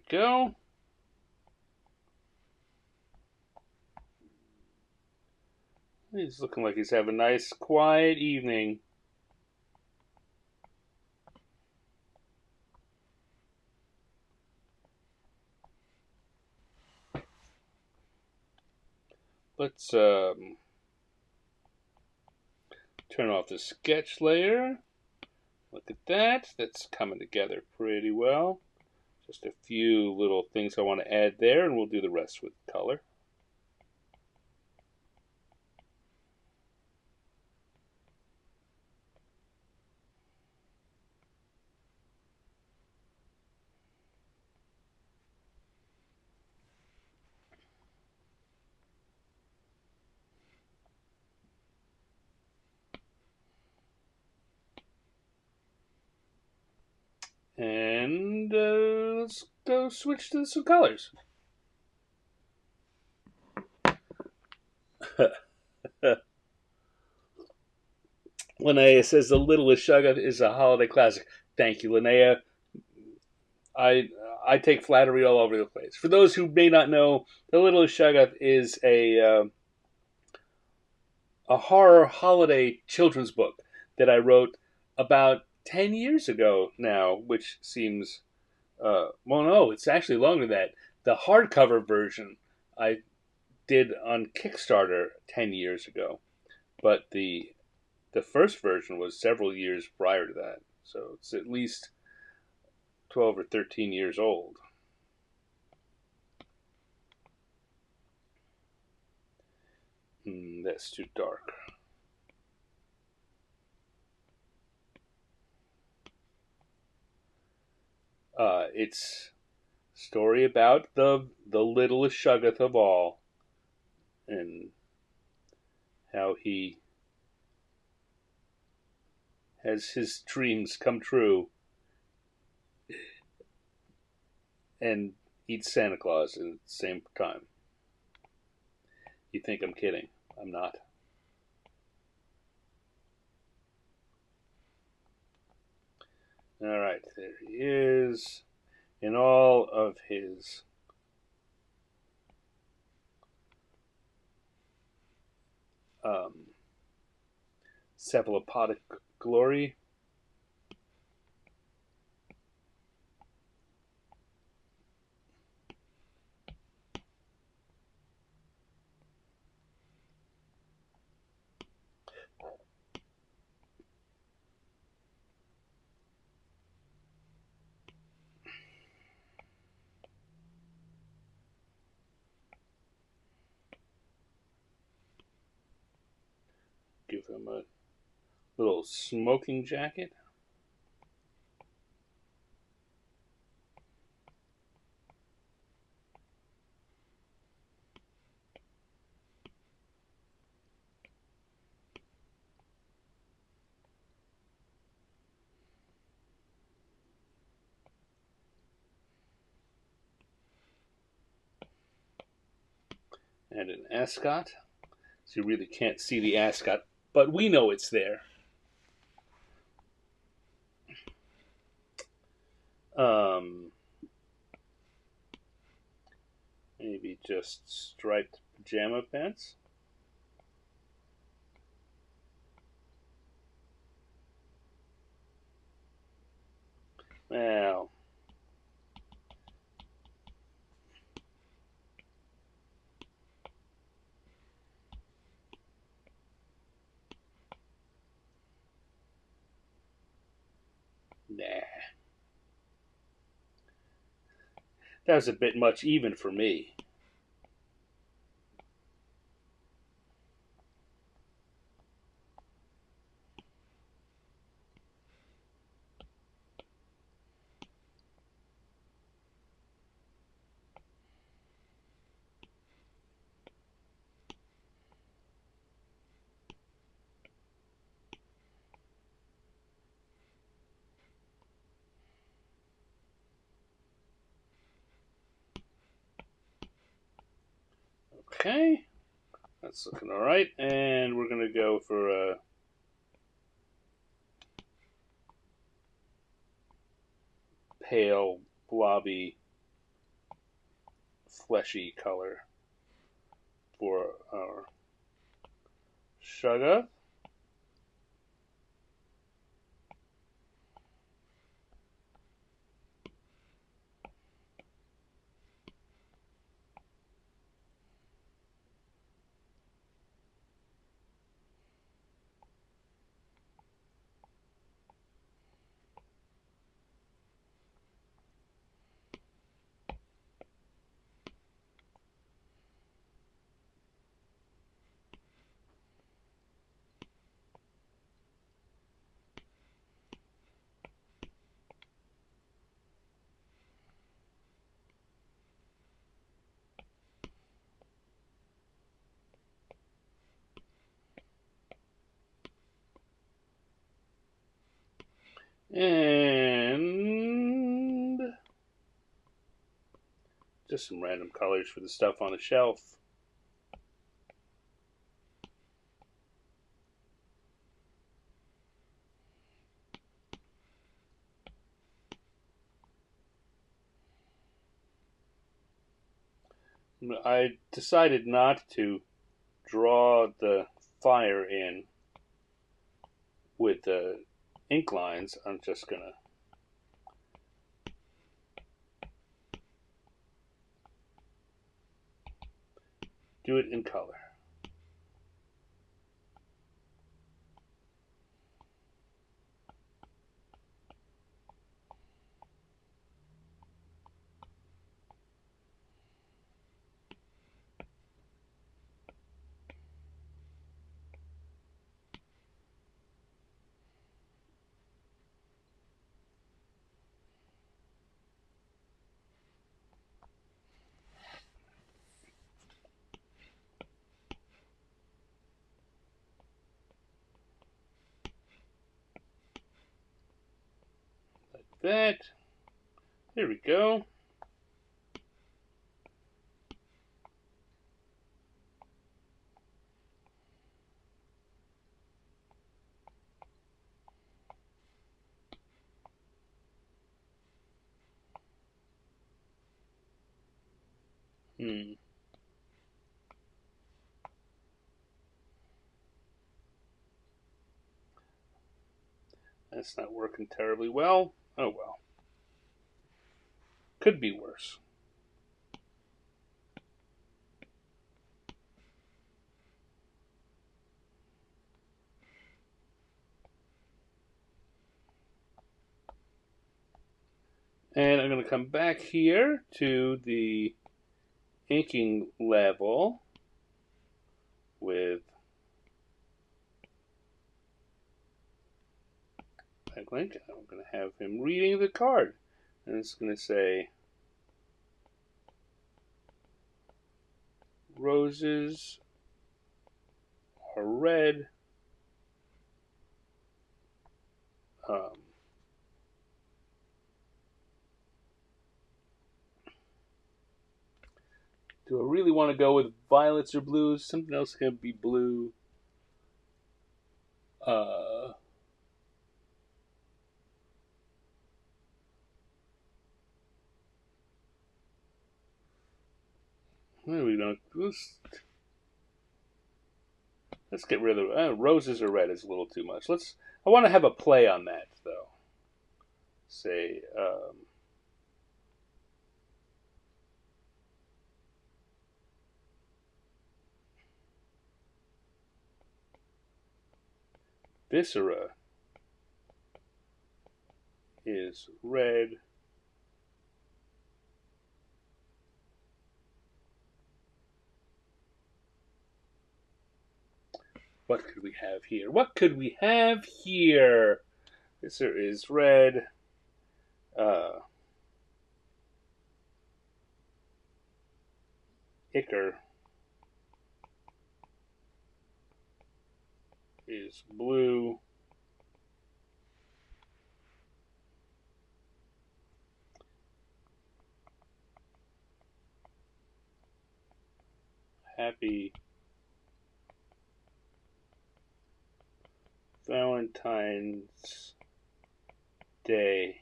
go. He's looking like he's having a nice, quiet evening. Let's turn off the sketch layer. Look at that. That's coming together pretty well. Just a few little things I want to add there, and we'll do the rest with color. And let's go switch to some colors. Linnea says The Littlest Shuggoth is a holiday classic. Thank you, Linnea. I take flattery all over the place. For those who may not know, The Littlest Shuggoth is a horror holiday children's book that I wrote about 10 years ago now, which seems, well, no, it's actually longer than that. The hardcover version I did on Kickstarter 10 years ago, but the first version was several years prior to that, so it's at least 12 or 13 years old. That's too dark. It's a story about the littlest Shuggoth of all, and how he has his dreams come true and eats Santa Claus at the same time. You think I'm kidding? I'm not. All right, there he is in all of his cephalopodic glory. Give him a little smoking jacket. And an ascot. So you really can't see the ascot, but we know it's there. Maybe just striped pajama pants. Well, nah. That was a bit much even for me. Okay, that's looking all right, and we're gonna go for a pale, blobby fleshy color for our sugar. And just some random colors for the stuff on the shelf. I decided not to draw the fire in with the ink lines. I'm just going to do it in color. Like that. There we go. That's not working terribly well. Oh well. Could be worse. And I'm going to come back here to the inking level with backlink. I'm going to have him reading the card. And it's going to say, roses are red. Do I really want to go with violets or blues? Something else can be blue. We don't. Let's get rid of roses or red is a little too much. I want to have a play on that though. Say viscera is red. What could we have here? What could we have here? Viscera is red. Ichor is blue. Happy Valentine's Day.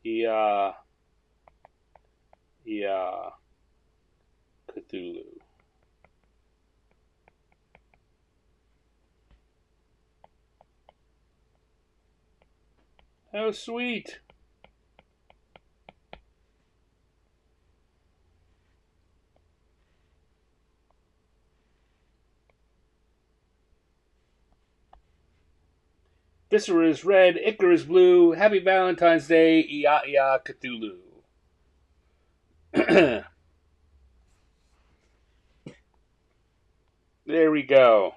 Yeah. Yeah, Cthulhu. How sweet. Viscera is red, Icar is blue. Happy Valentine's Day, Iya Iya Cthulhu. There we go.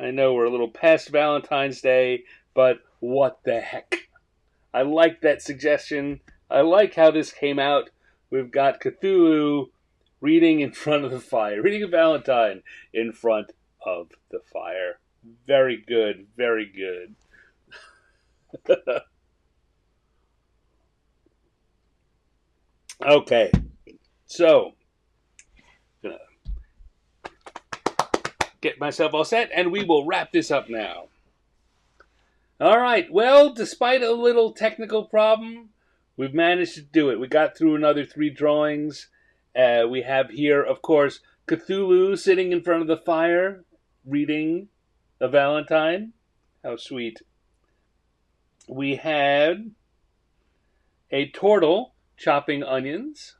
I know we're a little past Valentine's Day, but what the heck? I like that suggestion. I like how this came out. We've got Cthulhu reading in front of the fire, reading a Valentine in front of the fire. Very good, very good. Okay, so gonna get myself all set, and we will wrap this up now. All right. Well, despite a little technical problem, we've managed to do it. We got through another 3 drawings. We have here, of course, Cthulhu sitting in front of the fire, reading a Valentine. How sweet. We had a turtle chopping onions.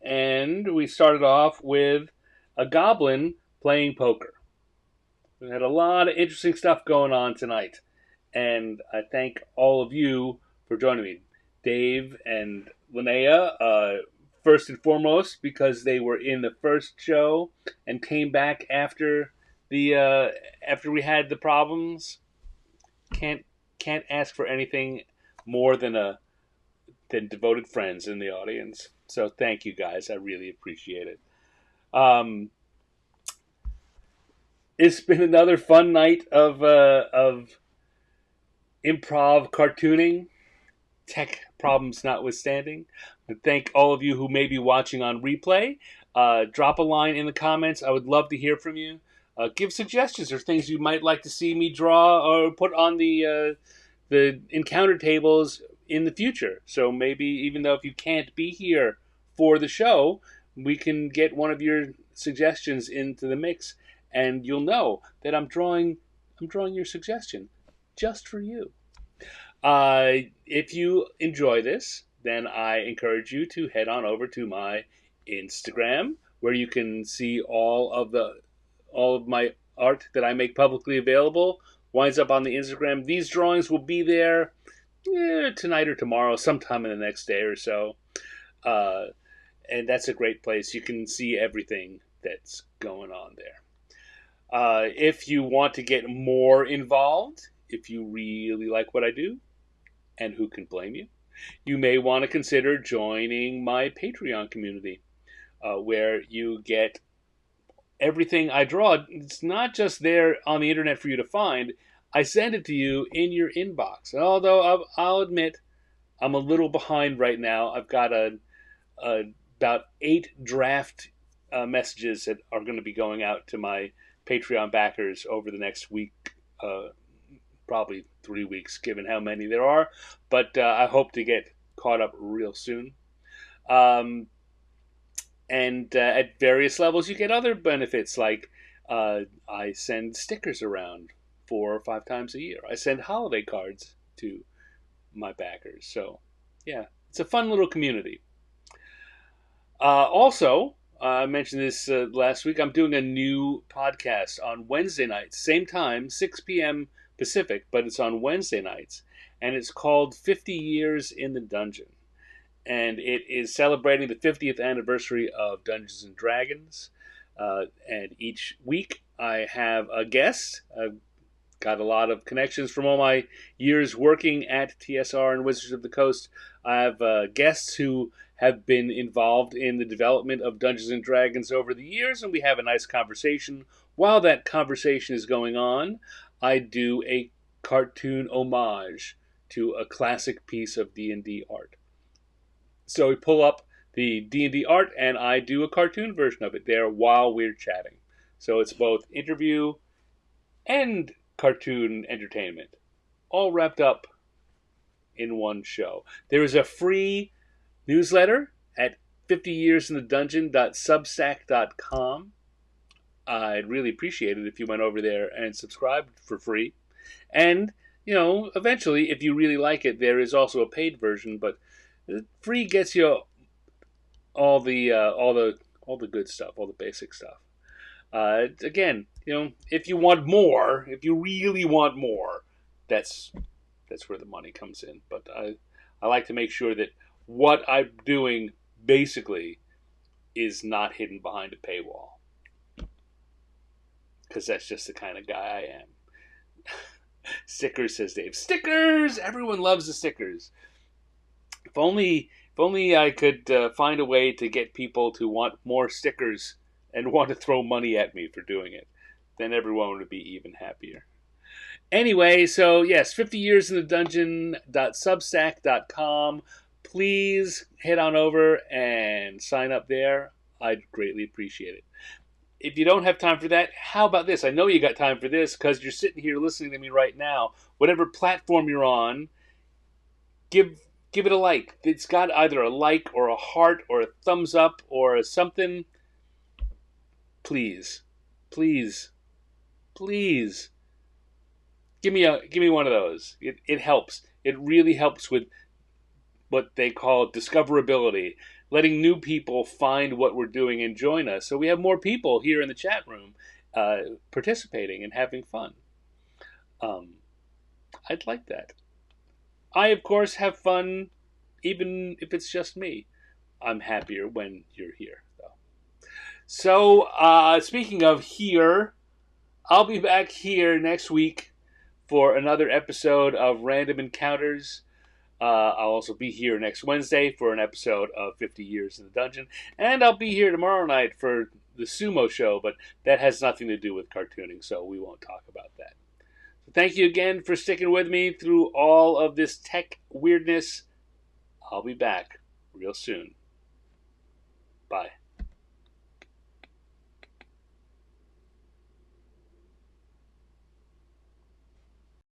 And we started off with a goblin playing poker. We had a lot of interesting stuff going on tonight. And I thank all of you for joining me. Dave and Linnea, first and foremost, because they were in the first show and came back after after we had the problems. Can't ask for anything more than devoted friends in the audience. So thank you guys. I really appreciate it. It's been another fun night of improv cartooning, tech problems notwithstanding. I thank all of you who may be watching on replay. Drop a line in the comments. I would love to hear from you. Give suggestions or things you might like to see me draw or put on the encounter tables in the future. So maybe even though if you can't be here for the show, we can get one of your suggestions into the mix, and you'll know that I'm drawing your suggestion just for you. If you enjoy this, then I encourage you to head on over to my Instagram, where you can see all of my art that I make publicly available. Winds up on the Instagram. These drawings will be there tonight or tomorrow, sometime in the next day or so. And that's a great place. You can see everything that's going on there. If you want to get more involved, if you really like what I do, and who can blame you, you may want to consider joining my Patreon community, where you get everything I draw. It's not just there on the internet for you to find. I send it to you in your inbox. Although I'll admit I'm a little behind right now. I've got about 8 draft messages that are going to be going out to my Patreon backers over the next week, probably 3 weeks, given how many there are. But I hope to get caught up real soon. And at various levels, you get other benefits, like I send stickers around 4 or 5 times a year. I send holiday cards to my backers. So, yeah, it's a fun little community. Also, I mentioned this last week. I'm doing a new podcast on Wednesday nights, same time, 6 p.m. Pacific, but it's on Wednesday nights, and it's called 50 Years in the Dungeon. And it is celebrating the 50th anniversary of Dungeons and Dragons. And each week I have a guest. I've got a lot of connections from all my years working at TSR and Wizards of the Coast. I have guests who have been involved in the development of Dungeons and Dragons over the years, and we have a nice conversation. While that conversation is going on, I do a cartoon homage to a classic piece of D&D art. So we pull up the D&D art, and I do a cartoon version of it there while we're chatting. So it's both interview and cartoon entertainment, all wrapped up in one show. There is a free newsletter at 50yearsinthedungeon.substack.com. I'd really appreciate it if you went over there and subscribed for free. And, eventually, if you really like it, there is also a paid version, but free gets you all the good stuff, all the basic stuff. Again, if you want more, if you really want more, that's where the money comes in. But I like to make sure that what I'm doing basically is not hidden behind a paywall, because that's just the kind of guy I am. Stickers, says Dave. Stickers! Everyone loves the stickers. If only I could find a way to get people to want more stickers and want to throw money at me for doing it, then everyone would be even happier. Anyway, so yes, 50yearsinthedungeon.substack.com. Please head on over and sign up there. I'd greatly appreciate it. If you don't have time for that, how about this? I know you got time for this because you're sitting here listening to me right now. Whatever platform you're on, give it a like. It's got either a like or a heart or a thumbs up or something. Please, please, please, give me one of those. It helps. It really helps with what they call discoverability, letting new people find what we're doing and join us. So we have more people here in the chat room participating and having fun. I'd like that. I, of course, have fun even if it's just me. I'm happier when you're here, though. So, speaking of here, I'll be back here next week for another episode of Random Encounters. I'll also be here next Wednesday for an episode of 50 Years in the Dungeon. And I'll be here tomorrow night for the sumo show, but that has nothing to do with cartooning, so we won't talk about that. So thank you again for sticking with me through all of this tech weirdness. I'll be back real soon. Bye.